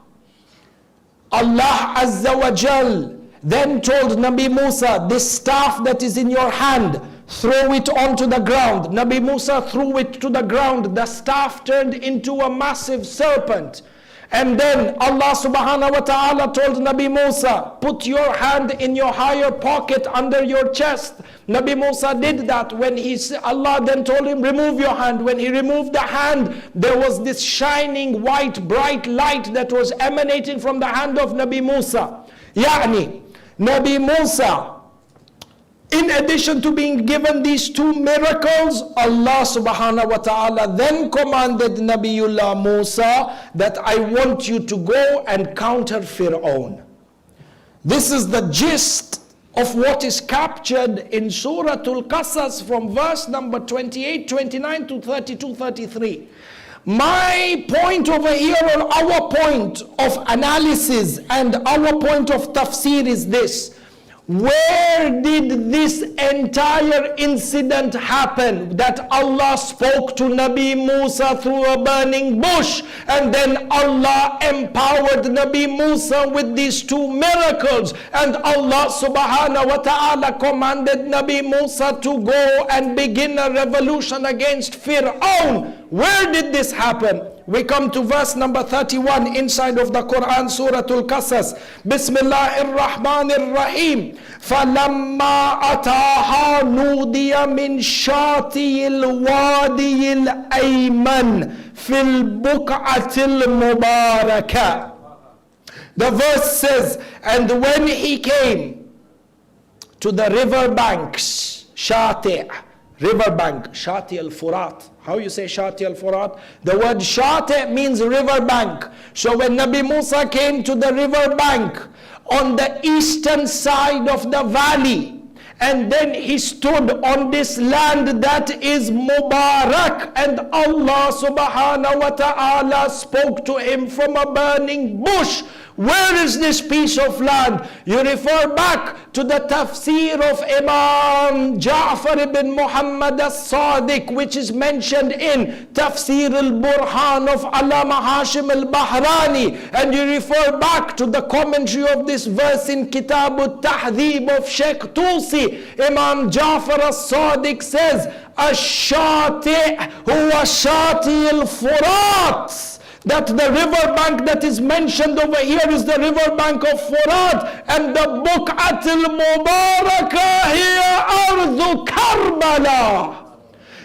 Allah Azza wa Jal then told Nabi Musa, this staff that is in your hand, throw it onto the ground. Nabi Musa threw it to the ground. The staff turned into a massive serpent. And then Allah subhanahu wa ta'ala told Nabi Musa, put your hand in your higher pocket under your chest. Nabi Musa did that. When Allah then told him, remove your hand. When he removed the hand, there was this shining white bright light that was emanating from the hand of Nabi Musa. Yani, Nabi Musa, in addition to being given these two miracles, Allah subhanahu wa ta'ala then commanded Nabiullah Musa that I want you to go and counter Fir'aun. This is the gist of what is captured in Suratul Qasas from verse number 28, 29 to 32, 33. My point over here, or our point of analysis and our point of tafsir is this. Where did this entire incident happen? That Allah spoke to Nabi Musa through a burning bush, and then Allah empowered Nabi Musa with these two miracles, and Allah subhanahu wa ta'ala commanded Nabi Musa to go and begin a revolution against Fir'aun. Where did this happen? We come to verse number 31 inside of the Quran, Suratul Qasas. Bismillahir Rahmanir Rahim. فَلَمَّا أَتَاهَا نُودِيَ مِنْ شَاطِئِ الْوَادِيِ الْأَيْمَنِ فِي الْبُقْعَةِ الْمُبَارَكَةِ. The verse says, and when he came to the river banks, Shati', river bank, Shati al-Furat. How you say Shati al-Furat? The word Shati means river bank. So when Nabi Musa came to the river bank on the eastern side of the valley, and then he stood on this land that is Mubarak, and Allah subhanahu wa ta'ala spoke to him from a burning bush. Where is this piece of land? You refer back to the tafsir of Imam Ja'far ibn Muhammad as-Sadiq, which is mentioned in Tafsir al-Burhan of Allama Hashim al-Bahrani, and you refer back to the commentary of this verse in Kitab al-Tahdhib of Sheikh Tusi. Imam Ja'far as-Sadiq says, Ash-Shati' huwa Shati al-Furat. That the river bank that is mentioned over here is the river bank of Furat, and the Buq'at al-Mubarakah here Ardu Karbala.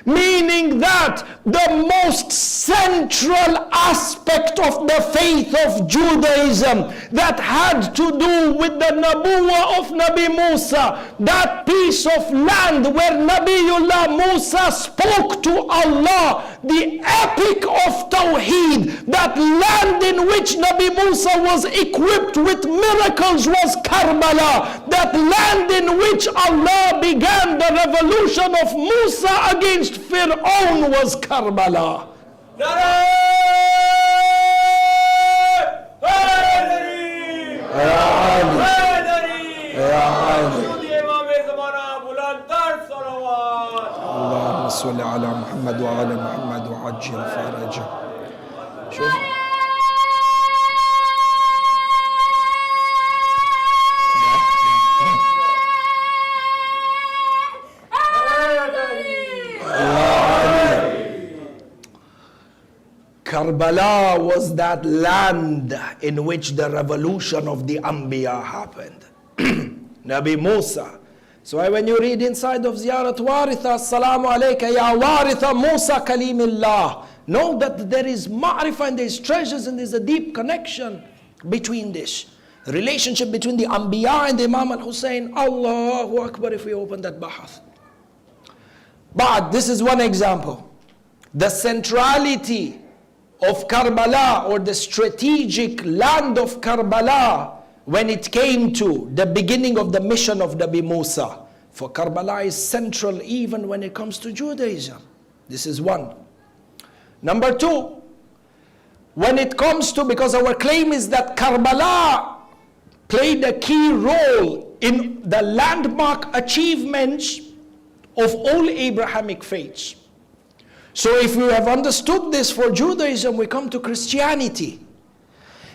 Meaning that the most central aspect of the faith of Judaism that had to do with the Nabuwah of Nabi Musa, that piece of land where Nabiullah Musa spoke to Allah, the epic of Tawheed, that land in which Nabi Musa was equipped with miracles was Karbala. That land in which Allah began the revolution of Musa against Fir'aun was Karbala. اللهم صل على محمد وعلى محمد وعجل فرجه. شوف Karbala was that land in which the revolution of the Anbiya happened. Nabi Musa. So when you read inside of Ziyarat Waritha, Assalamu alayka ya Waritha Musa Kalimillah, know that there is ma'rifah and there is treasures and there is a deep connection between this. The relationship between the Anbiya and the Imam al-Hussein. Allahu Akbar if we open that bahath. But this is one example. The centrality of Karbala, or the strategic land of Karbala, when it came to the beginning of the mission of Nabi Musa. For Karbala is central even when it comes to Judaism. This is one. Number two, when it comes to, because our claim is that Karbala played a key role in the landmark achievements of all Abrahamic faiths. So if we have understood this for Judaism, we come to Christianity.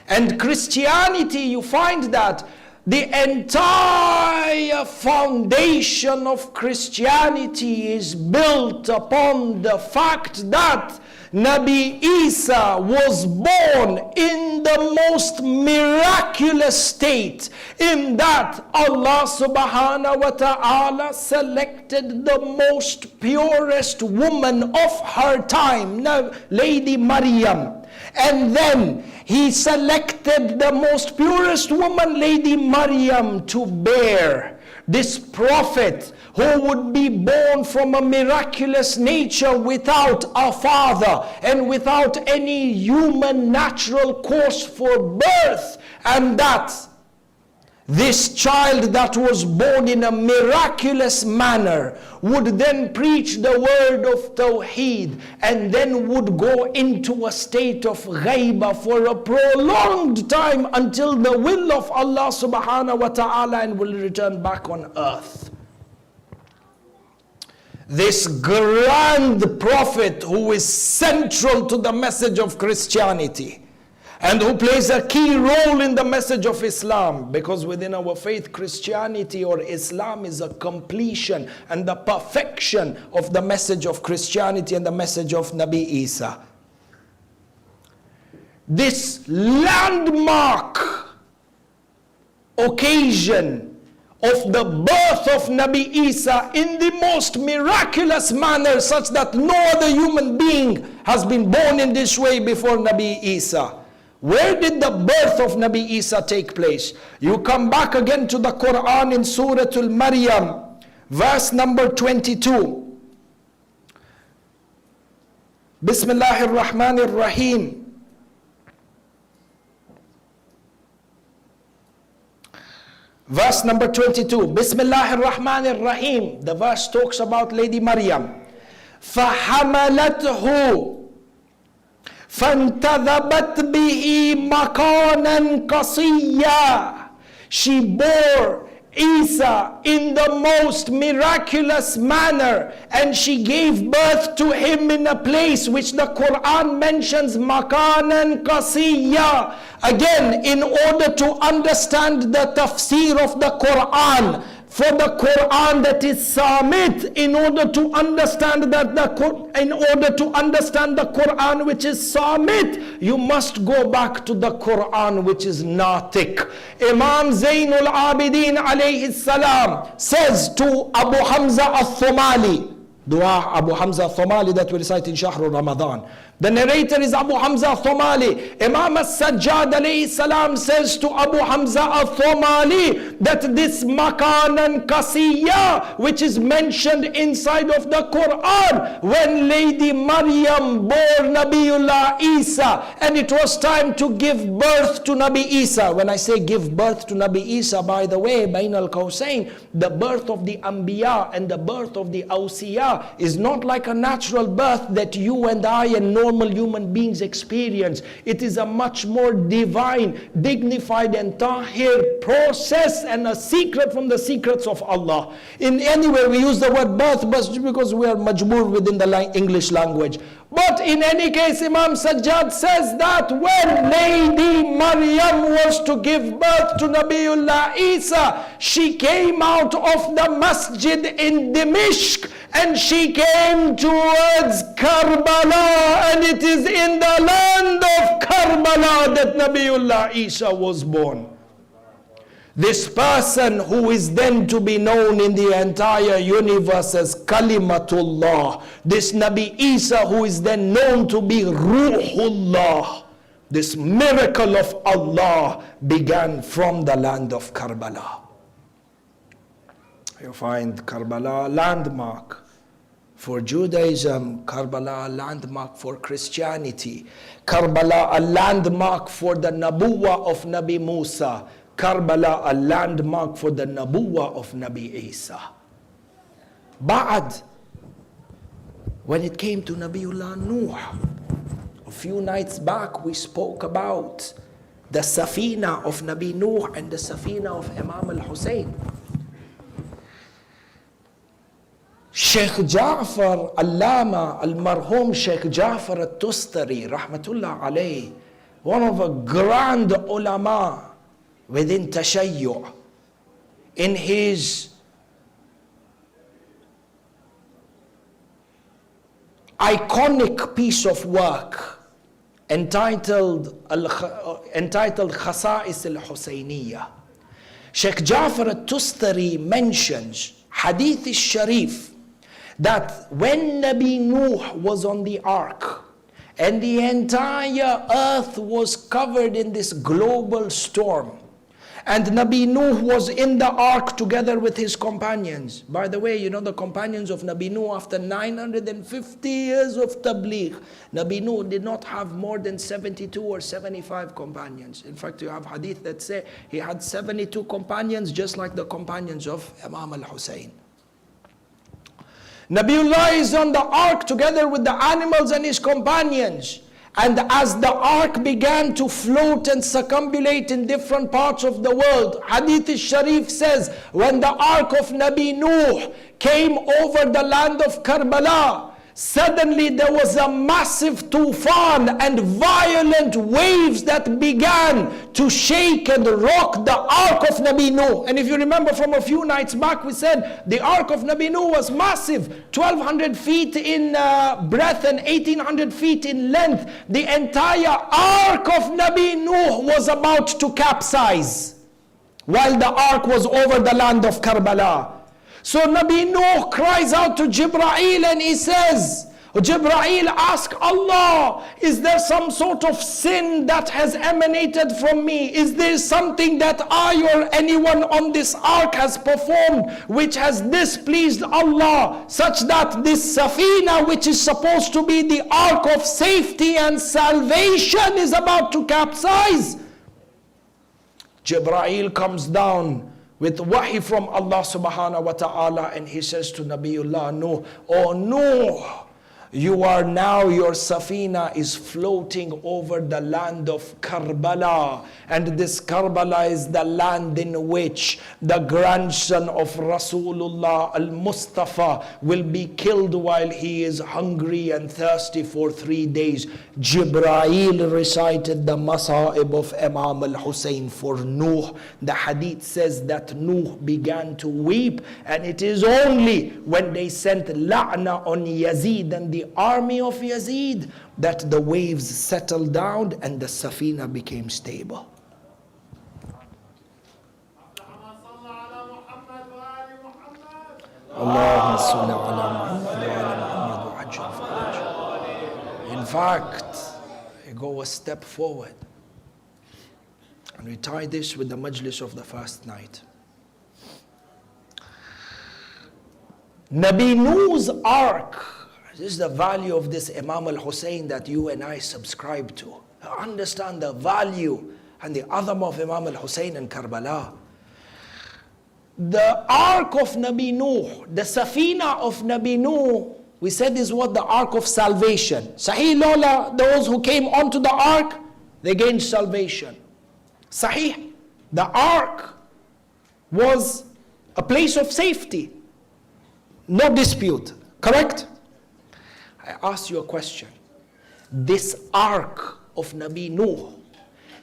And Christianity, you find that the entire foundation of Christianity is built upon the fact that Nabi Isa was born in the most miraculous state, in that Allah subhanahu wa ta'ala selected the most purest woman of her time, Lady Maryam. And then He selected the most purest woman, Lady Maryam, to bear this prophet who would be born from a miraculous nature without a father and without any human natural cause for birth. And that this child that was born in a miraculous manner would then preach the word of Tawheed, and then would go into a state of ghaiba for a prolonged time until the will of Allah subhanahu wa ta'ala, and will return back on earth. This grand prophet who is central to the message of Christianity, and who plays a key role in the message of Islam, because within our faith, Christianity or Islam is a completion and the perfection of the message of Christianity and the message of Nabi Isa. This landmark occasion of the birth of Nabi Isa in the most miraculous manner, such that no other human being has been born in this way before Nabi Isa. Where did the birth of Nabi Isa take place? You come back again to the Quran in Suratul Maryam, verse number 22. Bismillahir Rahmanir Rahim. Verse number 22. Bismillahir Rahmanir Rahim. The verse talks about Lady Maryam. فَحَمَلَتْهُ فَانْتَذَبَتْ بِهِ مَكَانًا قَصِيًّا. She bore Isa in the most miraculous manner, and she gave birth to him in a place which the Quran mentions makanan qasiyya. Again, in order to understand the tafsir of the Quran, for the Quran that is samit, in order to understand that the Quran which is samit, you must go back to the Quran which is natik. Imam Zainul Abidin alayhi salam says to Abu Hamza al-Thumali, dua Abu Hamza al-Thumali that we recite in Shahr Ramadan. The narrator is Abu Hamza al-Thumali. Imam al-Sajjad alayhi salam says to Abu Hamza al-Thumali that this makanan qasiyya, which is mentioned inside of the Quran, when Lady Maryam bore Nabiullah Isa, and it was time to give birth to Nabi Isa. When I say give birth to Nabi Isa, by the way, Bain al-Qawsayn, the birth of the Anbiya and the birth of the Awsiya is not like a natural birth that you and I and normal human beings experience. It is a much more divine, dignified and tahir process, and a secret from the secrets of Allah. In anywhere we use the word birth because we are majbur within the English language. But in any case, Imam Sajjad says that when Lady Maryam was to give birth to Nabiullah Isa, she came out of the masjid in Dimishq, And she came towards Karbala, and it is in the land of Karbala that Nabiullah Isa was born. This person who is then to be known in the entire universe as Kalimatullah, this Nabi Isa who is then known to be Ruhullah, this miracle of Allah began from the land of Karbala. You find Karbala a landmark for Judaism, Karbala a landmark for Christianity, Karbala a landmark for the Nabuwah of Nabi Musa, Karbala a landmark for the Nabuwah of Nabi Isa. Ba'ad, when it came to Nabiullah Nuh, a few nights back we spoke about the Safina of Nabi Nuh and the Safina of Imam al-Husayn. Sheikh Ja'far Allama al-Marhum Sheikh Ja'far al-Tustari rahmatullah alayh, one of a grand ulama within Tashayyu', in his iconic piece of work entitled Khasa'is al-Husainiyah, Sheikh Ja'far al-Tustari mentions Hadith al-Sharif that when Nabi Nuh was on the ark and the entire earth was covered in this global storm, and Nabi Nuh was in the ark together with his companions. By the way, you know the companions of Nabi Nuh, after 950 years of tabligh, Nabi Nuh did not have more than 72 or 75 companions. In fact, you have hadith that say he had 72 companions, just like the companions of Imam al-Husayn. Nabiullah is on the ark together with the animals and his companions. And as the ark began to float and circumambulate in different parts of the world, Hadith al-Sharif says, when the ark of Nabi Nuh came over the land of Karbala, suddenly there was a massive tufan and violent waves that began to shake and rock the ark of Nabi Nuh. And if you remember from a few nights back, we said the ark of Nabi Nuh was massive, 1,200 feet in breadth and 1,800 feet in length. The entire ark of Nabi Nuh was about to capsize while the ark was over the land of Karbala. So Nabi Nuh cries out to Jibreel and he says, Jibreel asks Allah, is there some sort of sin that has emanated from me? Is there something that I or anyone on this ark has performed which has displeased Allah, such that this Safina, which is supposed to be the ark of safety and salvation, is about to capsize? Jibreel comes down with wahi from Allah subhanahu wa ta'ala, and he says to Nabiullah Nuh, oh Nuh, you are now, your Safina is floating over the land of Karbala, and this Karbala is the land in which the grandson of Rasulullah al-Mustafa will be killed while he is hungry and thirsty for 3 days. Jibreel recited the Masa'ib of Imam al-Husayn for Nuh. The hadith says that Nuh began to weep, and it is only when they sent la'na on Yazid and the army of Yazid that the waves settled down and the Safina became stable. Allahumma salli ala Muhammad wa ala Muhammad wa ajil faraj. In fact, you go a step forward and we tie this with the Majlis of the first night. Nabi Nuh's ark. This is the value of this Imam al-Husayn that you and I subscribe to. Understand the value and the azam of Imam al-Husayn in Karbala. The ark of Nabi Nuh, the Safina of Nabi Nuh, we said is what? The ark of salvation. Sahih Lola, those who came onto the ark, they gained salvation. Sahih, the ark was a place of safety. No dispute, correct? I ask you a question. This ark of Nabi Nuh,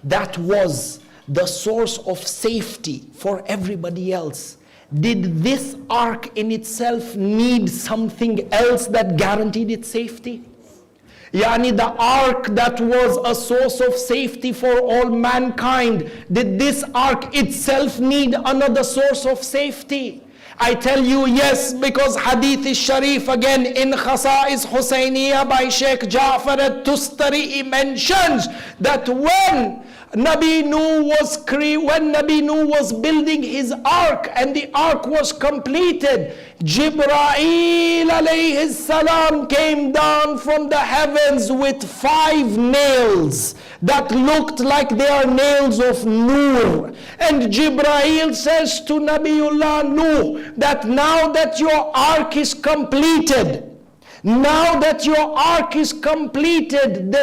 that was the source of safety for everybody else, did this ark in itself need something else that guaranteed its safety? Yani the ark that was a source of safety for all mankind, did this ark itself need another source of safety? I tell you yes, because Hadith is Sharif again in Khasa'is Husainiyah by Sheikh Ja'far al-Tustari, he mentions that when Nabi Nuh was building his ark and the ark was completed, Jibreel alayhi salam came down from the heavens with 5 nails that looked like they are nails of Nur. And Jibreel says to Nabiullah Nuh that now that your ark is completed, the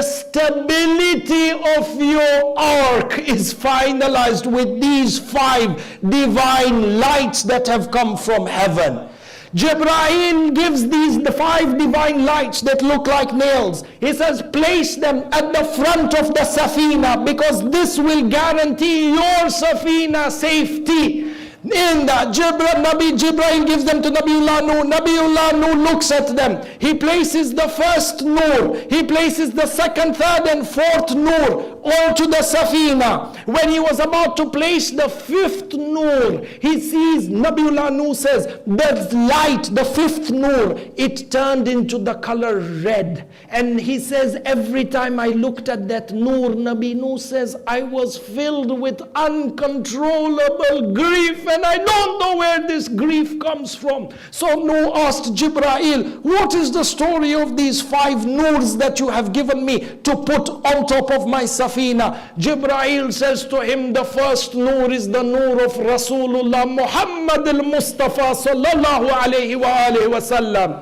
stability of your ark is finalized with these 5 divine lights that have come from heaven. Jibreel gives the 5 divine lights that look like nails. He says, place them at the front of the Safina, because this will guarantee your Safina safety. In that, Nabi Jibreel gives them to Nabiullah Nuh. Nabiullah Nuh looks at them. He places the first Nur. He places the second, third and fourth Nur onto the Safina. When he was about to place the 5th Nur, he sees, Nabiullah Nuh says, the light, the 5th Nur, it turned into the color red. And he says, every time I looked at that Nur, Nabi Nuh says, I was filled with uncontrollable grief. And I don't know where this grief comes from. So Nuh asked Jibreel, what is the story of these 5 Nurs that you have given me to put on top of my Safina? Jibreel says to him, the first Nur is the Nur of Rasulullah Muhammad al-Mustafa sallallahu alayhi wa alihi wa sallam.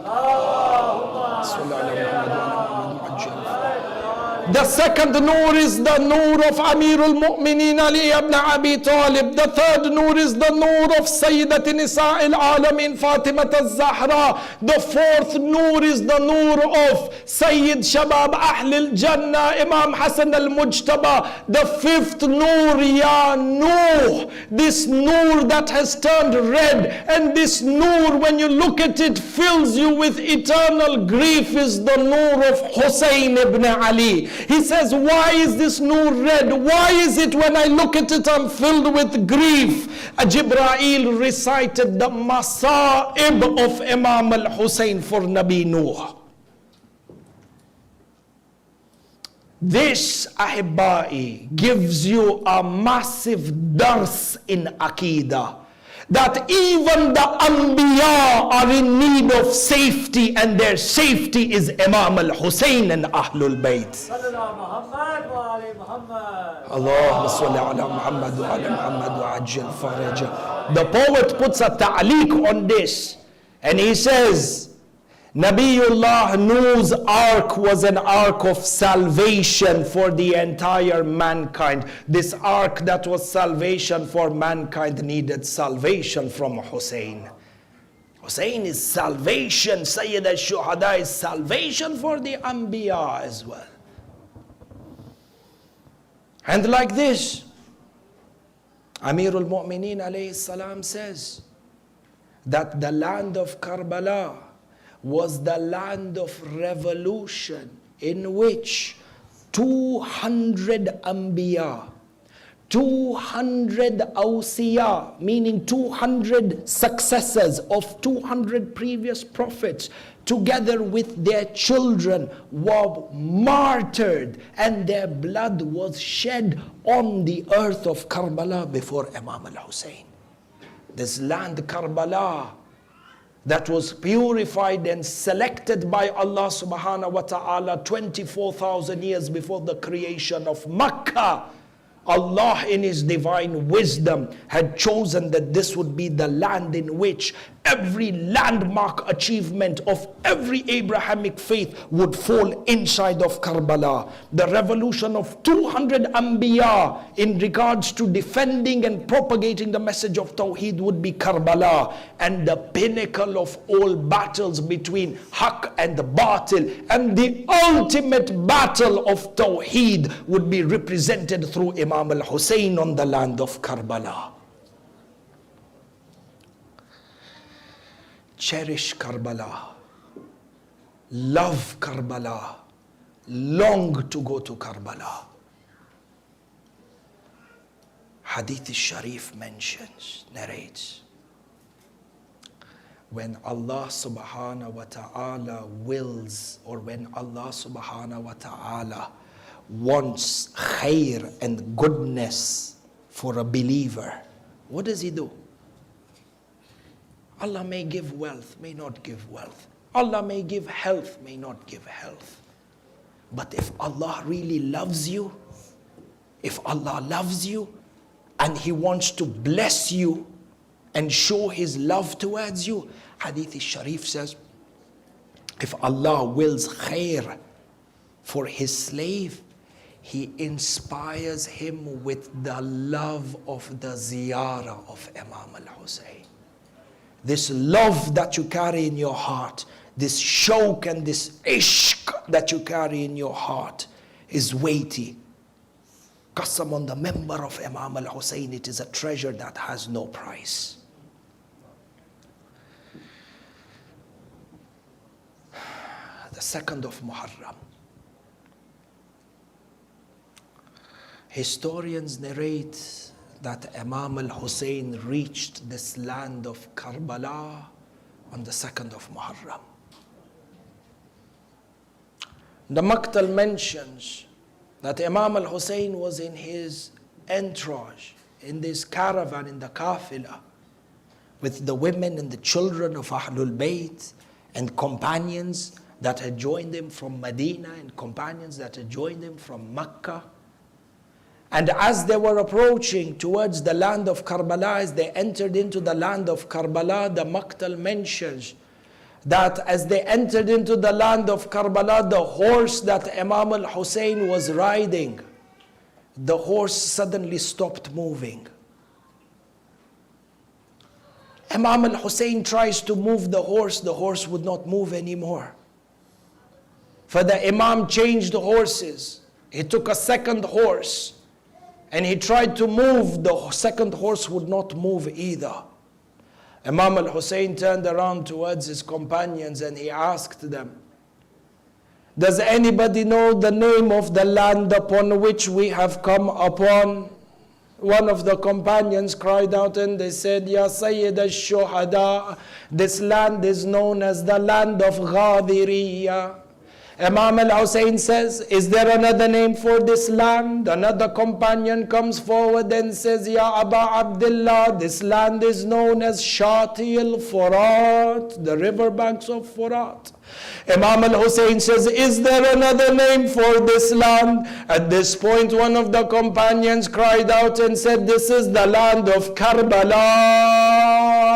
The second Nur is the Nur of Amirul Mu'mineen Ali ibn Abi Talib. The third Nur is the Nur of Sayyidat Nisa al-Alamin Fatima al-Zahra. The fourth Nur is the Nur of Sayyid Shabab Ahl al-Jannah Imam Hassan al-Mujtaba. The fifth Nur, Ya Nuh, this Nur that has turned red, and this Nur, when you look at it, fills you with eternal grief, is the Nur of Hussein ibn Ali. He says, why is this Nur red? Why is it when I look at it I'm filled with grief? Jibreel recited the Masa'ib of Imam al-Hussein for Nabi Nuh. This, Ahibba'i, gives you a massive dars in Aqidah, that even the Anbiya are in need of safety, and their safety is Imam al-Hussein and Ahlul Bayt. Allahumma salli ala Muhammad wa ala Muhammad wa ajjal faraja. The poet puts a ta'liq on this, and he says, Nabiullah Nuh's ark was an ark of salvation for the entire mankind. This ark that was salvation for mankind needed salvation from Hussein. Hussein is salvation. Sayyid al-Shuhada is salvation for the Anbiya as well. And like this, Amirul Mu'mineen alayhi salam says that the land of Karbala was the land of revolution, in which 200 Anbiya, 200 Awsiya, meaning 200 successors of 200 previous prophets, together with their children, were martyred, and their blood was shed on the earth of Karbala before Imam al-Hussein. This land Karbala, that was purified and selected by Allah subhanahu wa ta'ala 24,000 years before the creation of Makkah. Allah in His divine wisdom had chosen that this would be the land in which every landmark achievement of every Abrahamic faith would fall inside of Karbala. The revolution of 200 Anbiya in regards to defending and propagating the message of Tawheed would be Karbala. And the pinnacle of all battles between Haqq and Batil, and the ultimate battle of Tawheed, would be represented through Imam al-Hussein on the land of Karbala. cherish Karbala, love Karbala, long to go to Karbala. Hadith Sharif mentions, narrates, when Allah subhanahu wa ta'ala wills, or when Allah subhanahu wa ta'ala wants khair and goodness for a believer, what does He do? Allah may give wealth, may not give wealth. Allah may give health, may not give health. But if Allah really loves you, if Allah loves you and He wants to bless you and show His love towards you, Hadith Sharif says, if Allah wills khair for His slave, He inspires him with the love of the ziyarah of Imam al-Husayn. This love that you carry in your heart, this shawq and this ishq that you carry in your heart is weighty. Qasam on the member of Imam al-Husayn, it is a treasure that has no price. The 2nd of Muharram. Historians narrate that Imam al-Husayn reached this land of Karbala on the 2nd of Muharram. The Maqtal mentions that Imam al-Husayn was in his entourage, in this caravan, in the kafilah, with the women and the children of Ahlul Bayt and companions that had joined him from Medina and companions that had joined him from Mecca. And as they were approaching towards the land of Karbala, as they entered into the land of Karbala, the Maqtal mentions that as they entered into the land of Karbala, the horse that Imam al-Husayn was riding, the horse suddenly stopped moving. Imam al-Husayn tries to move the horse would not move anymore. For the Imam changed horses. He took a second horse and he tried to move, the second horse would not move either. Imam al-Husayn turned around towards his companions and he asked them, does anybody know the name of the land upon which we have come upon? One of the companions cried out and they said, Ya Sayyid al-Shuhada, this land is known as the land of Ghadiriyya. Imam al-Husayn says, is there another name for this land? Another companion comes forward and says, Ya Aba Abdullah, this land is known as Shati al-Furat, the riverbanks of Furat. Imam al-Husayn says, is there another name for this land? At this point, one of the companions cried out and said, this is the land of Karbala.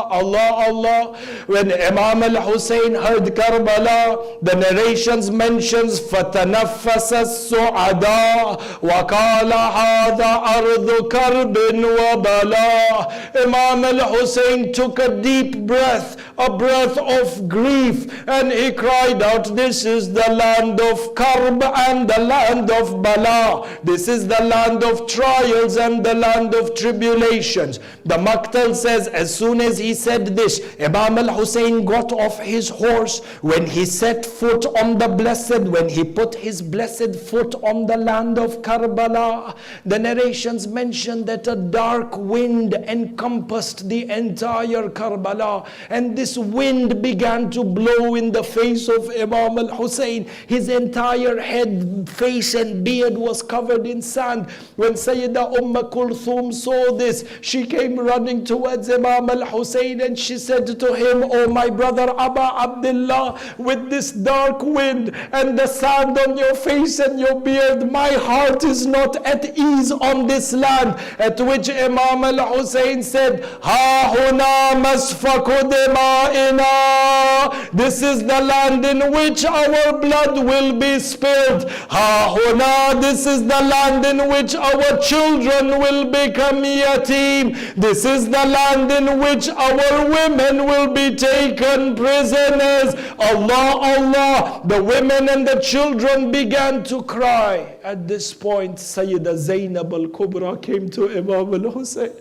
Allah, Allah. When Imam al-Husayn heard Karbala, the narrations mentions, فَتَنَفَّسَ السُّعَدَاء وَقَالَ هَذَا أَرْضُ كَرْبٍ وَبَلَاء. Imam al-Husayn took a deep breath, a breath of grief, and he cried out, this is the land of Karb and the land of Bala. This is the land of trials and the land of tribulations. The Maqtal says, as soon as he said this, Imam al-Husayn got off his horse. When he set foot on the blessed, when he put his blessed foot on the land of Karbala, the narrations mention that a dark wind encompassed the entire Karbala, and this wind began to blow in the face of Imam al-Husayn. His entire head, face and beard was covered in sand. When Sayyidah Kulthum saw this, she came running towards Imam al-Husayn and she said to him, oh my brother Aba Abdullah, with this dark wind and the sand on your face and your beard, my heart is not at ease on this land. At which Imam al-Husayn said, Ha huna masfaku dima'ina. This is the land in which our blood will be spilled. Ha huna, this is the land in which our children will become yatim. This is the land in which our our women will be taken prisoners. Allah, Allah. The women and the children began to cry. At this point, Sayyida Zainab al-Kubra came to Imam al-Hussein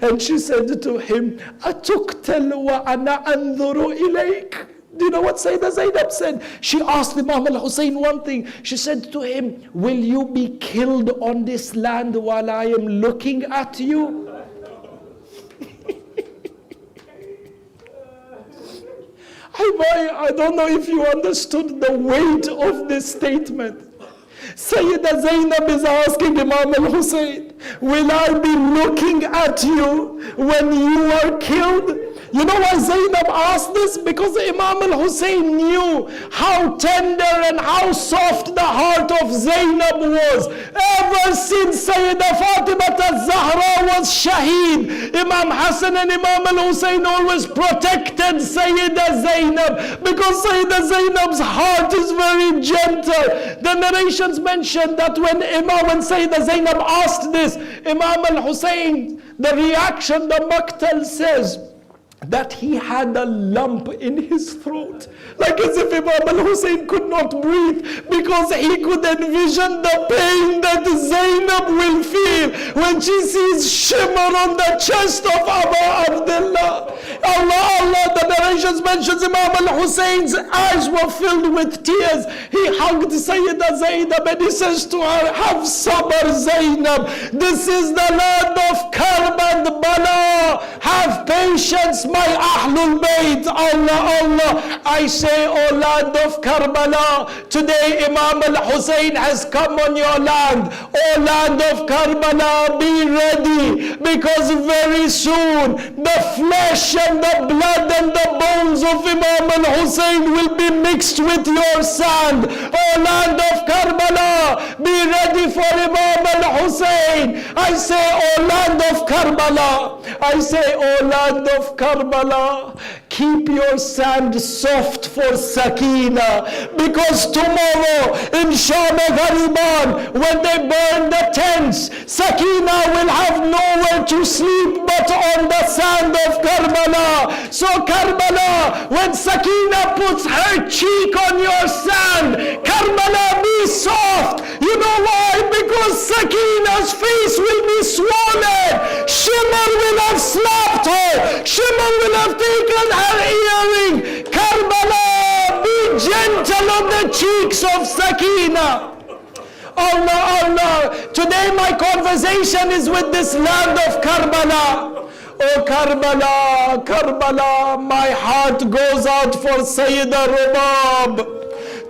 and she said to him, "Atuktal wa ana anzuru ilayk." Do you know what Sayyida Zainab said? She asked Imam al-Hussein one thing. She said to him, "Will you be killed on this land while I am looking at you?" I don't know if you understood the weight of this statement. Sayyida Zainab is asking Imam al-Hussein, "Will I be looking at you when you are killed?" You know why Zainab asked this? Because Imam al-Hussein knew how tender and how soft the heart of Zainab was. Ever since Sayyida Fatima al-Zahra was shaheed, Imam Hassan and Imam al-Hussein always protected Sayyida Zainab because Sayyida Zainab's heart is very gentle. The narrations mention that when Sayyida Zainab asked this, Imam al-Hussein, the reaction, the Maktal says, that he had a lump in his throat, like as if Imam al-Hussein could not breathe, because he could envision the pain that Zainab will feel when she sees shimmer on the chest of Abu Abdullah. Allah, Allah, the narrations mentions Imam al-Hussein's eyes were filled with tears. He hugged Sayyida Zainab and he says to her, "Have sabr, Zainab. This is the land of Karbala. Have patience, my Ahlul Bayt." Allah, Allah. I say, O land of Karbala, today Imam al-Hussein has come on your land. O land of Karbala, be ready, because very soon the flesh and the blood and the bones of Imam al-Hussein will be mixed with your sand. O land of Karbala, be ready for Imam al-Hussein. I say, O land of Karbala, I say, O land of Karbala, keep your sand soft for Sakina, because tomorrow in Sham Ghariban, when they burn the tents, Sakina will have nowhere to sleep but on the sand of Karbala. So Karbala, when Sakina puts her cheek on your sand, Karbala, be soft. You know why? Because Sakina's face will be swollen. Shimmer will have slapped her. Shimmer will have taken her earring. Karbala, be gentle on the cheeks of Sakina. Allah, Allah. Today my conversation is with this land of Karbala. Oh Karbala, Karbala, my heart goes out for Sayyida Rubab.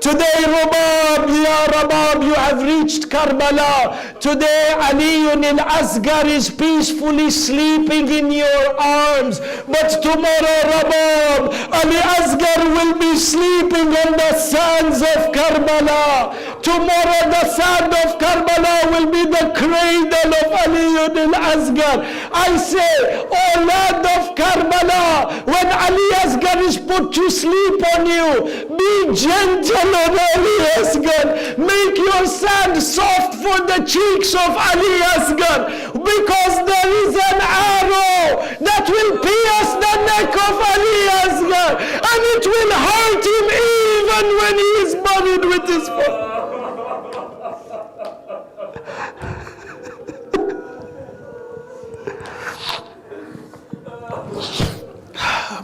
Today, Rubab, Ya Rabab, you have reached Karbala. Today, Ali al-Asghar is peacefully sleeping in your arms. But tomorrow, Rabab, Ali Asghar will be sleeping on the sands of Karbala. Tomorrow, the sand of Karbala will be the cradle of Ali al-Asghar. I say, O land of Karbala, when Ali Asghar is put to sleep on you, be gentle on Ali Asghar. Make your sand soft for the cheeks of Ali Asghar, because there is an arrow that will pierce the neck of Ali Asghar, and it will hurt him even when he is buried with his father.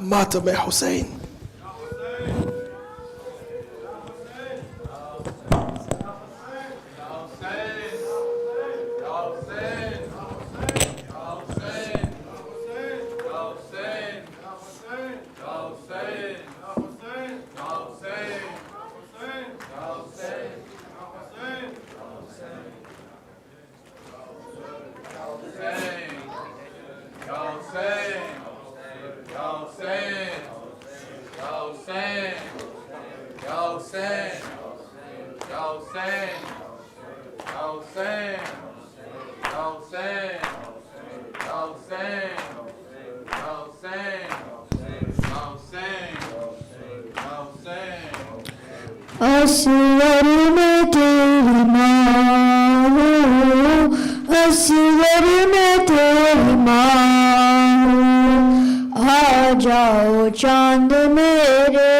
Mata mein Hussein. असवर में तेरी माँ हूँ, असवर में तेरी माँ हूँ, आज جاؤ چاند میرے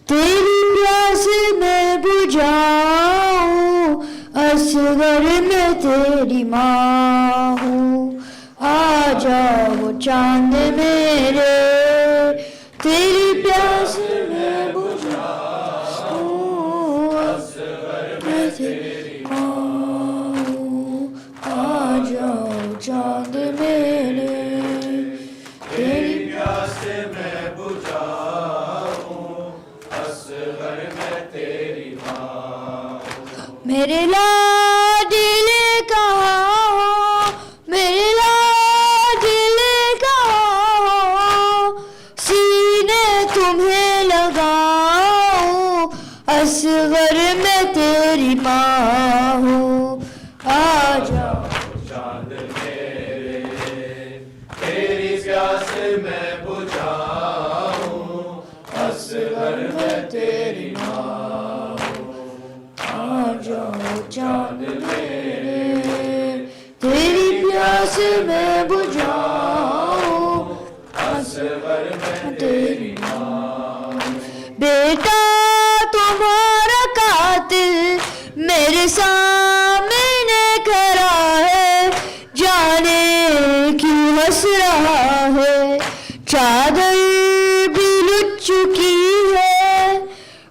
تیری پیاس میں بجھاؤں اصغر میں تیری ماں ہوں آ جاؤ چاند میرے تیری پیاس میں بجھاؤں اصغر میں تیری ماں ہوں آ جاؤ چاند میرے تیری پیاس میں بجھاؤں اصغر میں تیری ماں میرے لاڈل کہاں ہو میرے لاڈل کہاں ہو سینے تمہیں لگاؤں اصغر میں تیری ماں ہوں آ جاؤ چاند میرے تیری پیاس میں بجھاؤں اصغر میں تیری ماں ہوں آ جاؤ چاند میرے تیری پیاس میں بجھاؤں اصغر میں تیری ماں بیٹا تمہارا قاتل میرے سامنے کھڑا ہے جانے کیوں ہنس رہا ہے چادر بھی لٹ چکی ہے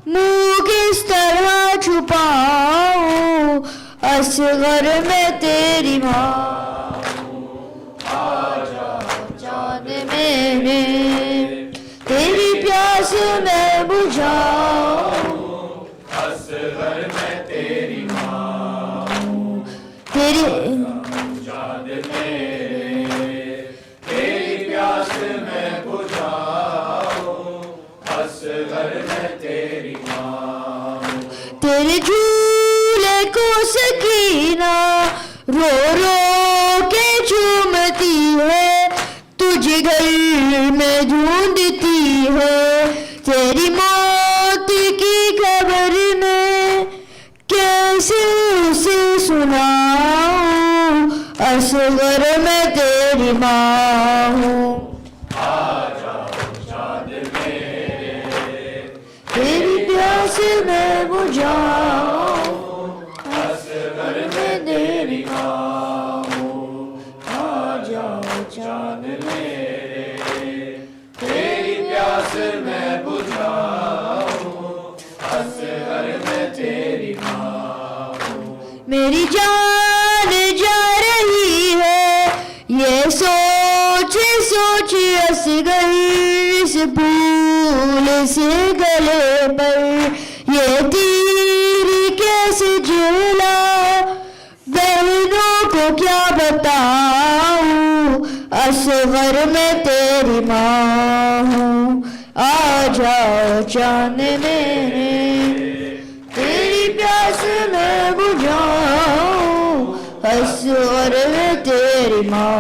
منہ کس طرح چھپاؤں اصغر میں تیری ماں آ جاؤ چاند میرے تیری پیاس میں بجھاؤں اصغر میں تیری ماں تیری چاند میرے تیری پیاس میں بجھاؤں اصغر میں تیری ماں تیرے جھولے کو سکینہ رو رو کے چومتی ہے تجھ گھر میں ڈھونڈتی ہے تیری موت کی خبر میں کیسے اسے سناؤں اصغر میں تیری ماں ہوں آ جاؤ چاند میرے تیری پیاس میں بجھاؤں اصغر میں تیری ماں ہوں آ جاؤ چاند میرے تیری پیاس میں بجھاؤں اصغر میں تیری ماں ہوں میری جان جا رہی ہے یہ سوچ سوچ اصغر اس پھول سے گلے پر یہ تیر کیسے جلا بہنوں کو کیا بتاؤں اصغر میں تیری ماں ہوں آ جاؤ چاند میرے تیری پیاس میں بجھاؤں اصغر میں تیری ماں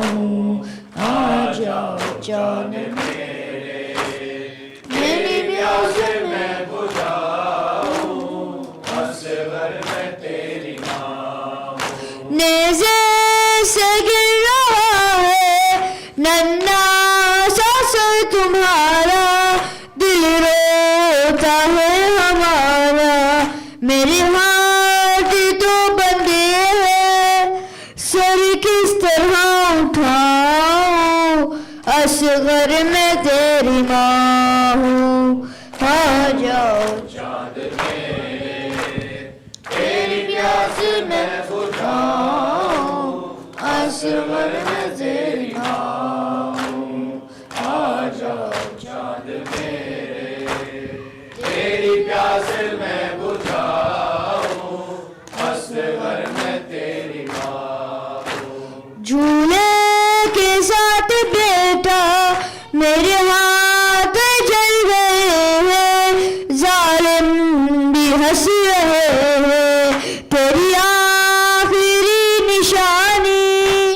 ہوں آ جاؤ چاند میرے تیری پیاس میں بجھاؤں اصغر میں تیری ماں ہوں نیزے سے گر رہا ہے ننھا سا سر تمہارا دل روتا ہے ہمارا میرے ہاتھ تو بندے ہیں سر کس طرح اٹھاؤں اصغر میں تیری ماں ہوں آ جاؤ چاند میرے تیری پیاس میں بجھاؤں اصغر میں تیری ماں ہوں آ جاؤ چاند میرے تیری پیاس میں بجھاؤں اصغر میں تیری ماں ہوں جھولے کے ساتھ بیٹا میرے ہاتھ جل گئے ہیں ظالم بھی ہنس رہے ہیں تیری آخری نشانی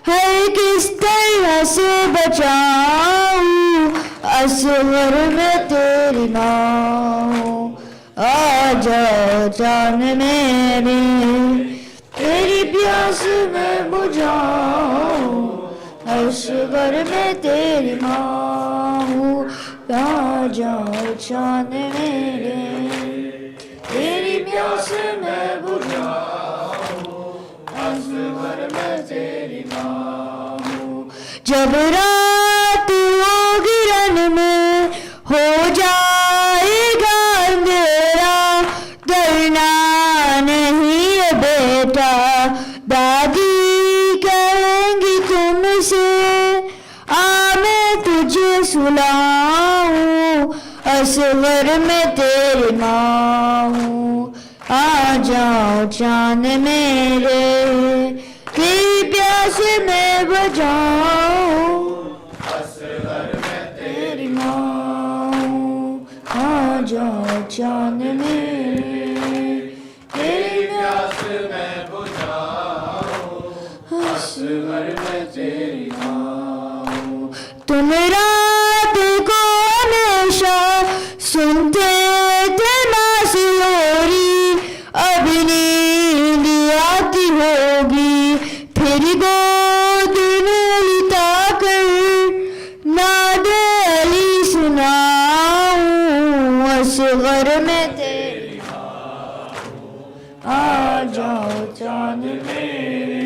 ہے کس طرح سے بچاؤں اصغر میں تیری ماں ہوں آ جاؤ چاند میرے تیری پیاس میں بجھاؤں اصغر میں تیری ماں ہوں آ جاؤ چاند میرے تیری پیاس میں بجھاؤں اصغر میں تیری ماں ہوں جب رات ہوگی رن میں ہو جائے گا اندھیرا ڈرنا نہیں ہے بیٹا دادی کہیں گی تم سے آ میں تجھے سلاؤں اصغر میں تیری ماں ہوں آ جاؤ چاند میرے تیری پیاس میں بجھاؤں اصغر میں تیری ماں ہوں آ جاؤ چاند میرے تیری پیاس میں بجھاؤں اصغر میں تیری ماں ہوں تم رات کو ہمیشہ سنتے تھے ناسیوری اب نیند آتی ہوگی پھر گود میں لٹا کر ناد علی سناؤں اصغر میں تیری آ جاؤ چاند میرے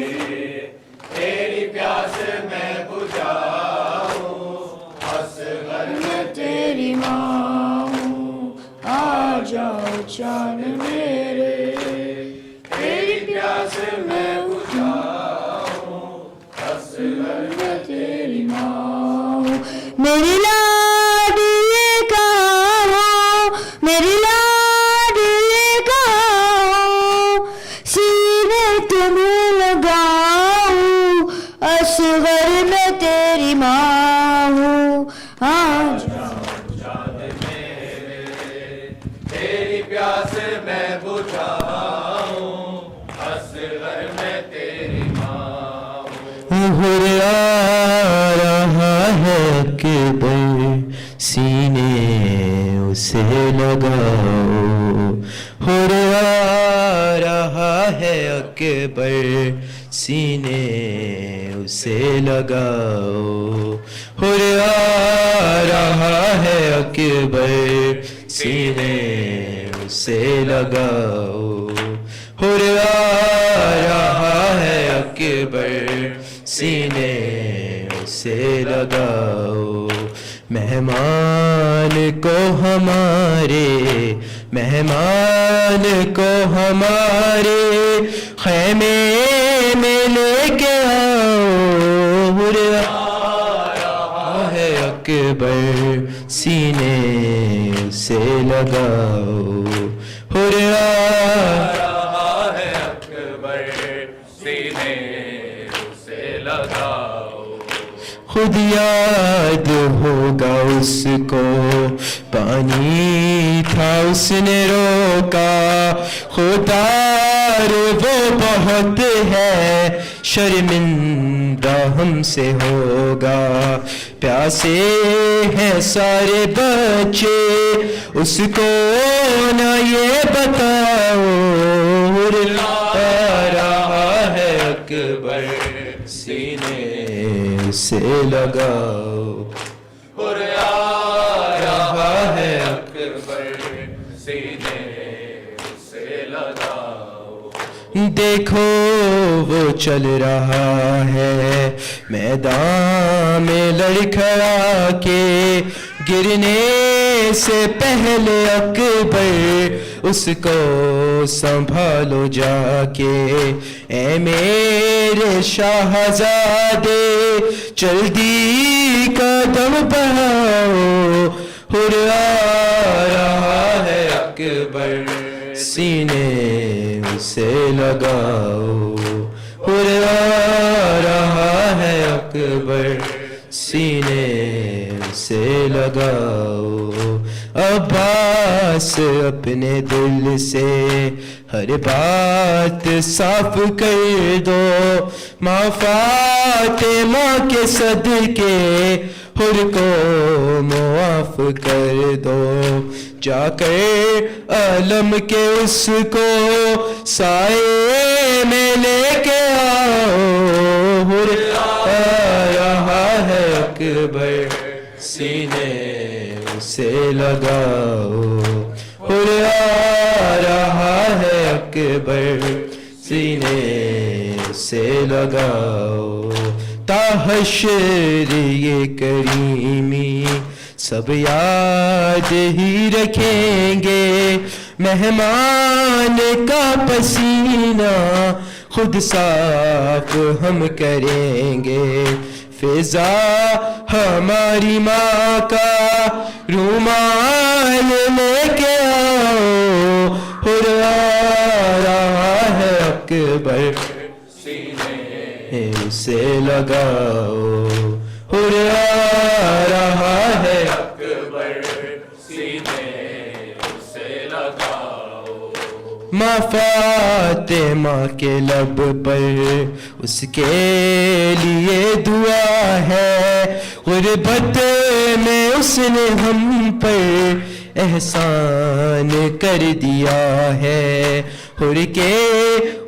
تیری پیاس میں بجھاؤں اصغر میں تیری ماں ہوں آ جاؤ چاند میرے تیری پیاس میں بجھاؤں اصغر میں تیری ماں ہوں میری لاڈلی کہاں ہو میری لاڈلی کہاں ہو سینے تمہیں لگاؤں اصغر میں تیری ماں ہوں آ جاؤ چاند میرے تیری پیاس میں بجھاؤں اصغر میں تیری ماں ہوں آ رہا ہے کہ سینے اسے لگاؤ ہر آ رہا ہے اکبر سینے اسے لگاؤ ہر آ رہا ہے اکبر سینے اسے لگاؤ ہر آ رہا ہے اکبر سینے اسے لگاؤ مہمان کو ہمارے مہمان کو ہمارے خیمے میں لے کے آؤ ہر آ رہا ہے اکبر سینے سے لگاؤ ہر آ رہا ہے اکبر سینے سے لگاؤ خود یاد ہوگا اس کو پانی تھا اس نے روکا خودار وہ بہت ہے شرمندہ ہم سے ہوگا پیاسے ہیں سارے بچے اس کو نہ یہ بتاؤ آ رہا ہے اکبر سینے سے لگاؤ آ رہا ہے اکبر سینے سے لگاؤ دیکھو وہ چل رہا ہے میدان میں لڑکھڑا کے گرنے سے پہلے اکبر اس کو سنبھالو جا کے اے میرے شاہزادے جلدی قدم بڑھاؤ ہر آ رہا ہے اکبر سینے سے لگاؤ ہر آ رہا ہے اکبر سینے سے لگاؤ عباس اپنے دل سے ہر بات صاف کر دو ماں فاطمہ کے صدقے حر کو معاف کر دو جا کر علم کے اس کو سائے میں لے کے آؤ حر آ رہا اکبر سینے سے لگاؤ اور آ رہا ہے اکبر سینے سے لگاؤ تا حشر یہ کریمی سب یاد ہی رکھیں گے مہمان کا پسینہ خود صاف ہم کریں گے فضا ہماری ماں کا رومال لے کے آؤ اور آ رہا ہے اکبر سینے سے لگاؤ اور آ رہا ہے اکبر سینے سے لگاؤ ماں فاطمہ کے لب پر اس کے لیے دعا ہے غربت میں اس نے ہم پر احسان کر دیا ہے اور کے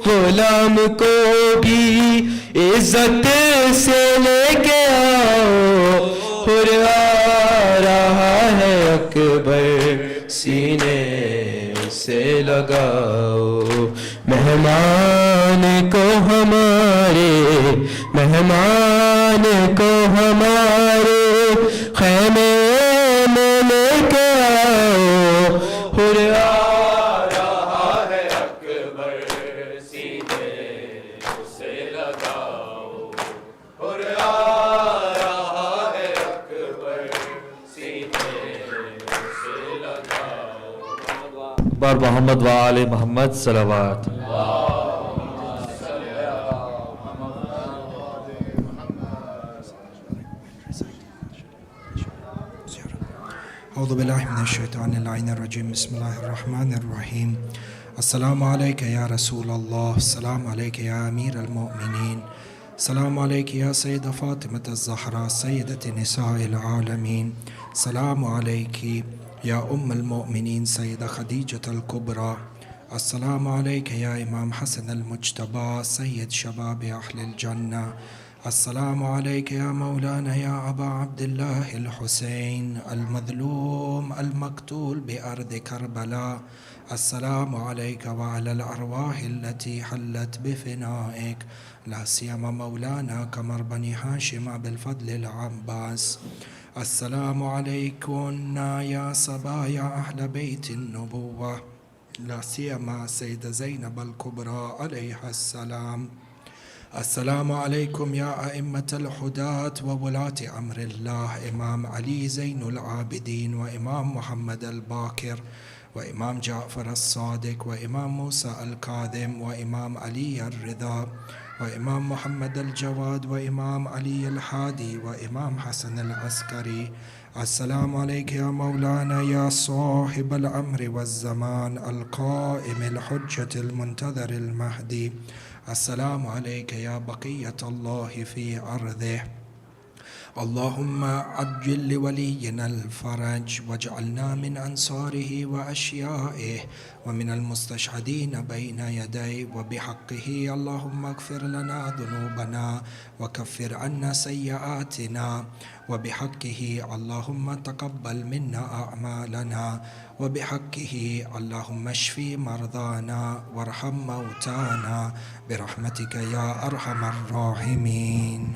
غلام کو بھی عزت سے لے کے آؤ اور آ رہا ہے اکبر سینے سے لگاؤ مہمان کو ہمارے مہمان کو ہمارے خیمے میں لے کے آؤ اور آ رہا ہے اکبر سینے سے لگاؤ اور آ رہا ہے اکبر سینے سے لگاؤ بار محمد و آل محمد صلوات اعوذ باللہ من الشیطان اللعین الرجیم بسم اللہ الرحمن الرحیم السلام علیکہ یا رسول اللہ السلام علیکہ یا امیر المؤمنین السلام علیکہ یا سید فاطمة الزہرا سیدت نساء العالمین السلام علیکہ یا ام المؤمنین سید خدیجة الکبریٰ السلام علیکہ یا امام حسن المجتبی سید شباب اہل الجنہ السلام علیکہ یا مولانا یا ابا عبداللہ الحسین المظلوم المقتول بأرض کربلا السلام علیکہ وعلی الارواح التي حلت بفنائک لا سیما مولانا قمر بنی ہاشم بالفضل العباس السلام علیکم یا صبایا اہل بیت النبوہ لا سیما سید زینب الکبریٰ علیہ السلام السلام علیکم یا ائمة الہداة و ولاة امر اللہ امام علی زین العابدین و امام محمد الباقر و امام جعفر الصادق و امام موسیٰ الکاظم و امام علی الرضا و امام محمد الجواد و امام علی الحادی و امام حسن العسکری السلام علیکم یا مولانا یا صاحب الامر والزمان القائم الحجة المنتظر المہدی السلام علیکہ یا بقیت اللہ فی ارضہ اللہم عجل لولینا الفرج واجعلنا من انصارہ و اشیائہ ومن المستشہدین بین یدی وبحقہ اللہم اغفر لنا ذنوبنا وکفر عنا سیئاتنا وبحقہ اللہم تقبل منا اعمالنا وبحقہ اللہم اشفی مرضانا وارحم موتانا برحمتک یا ارحم الراحمین.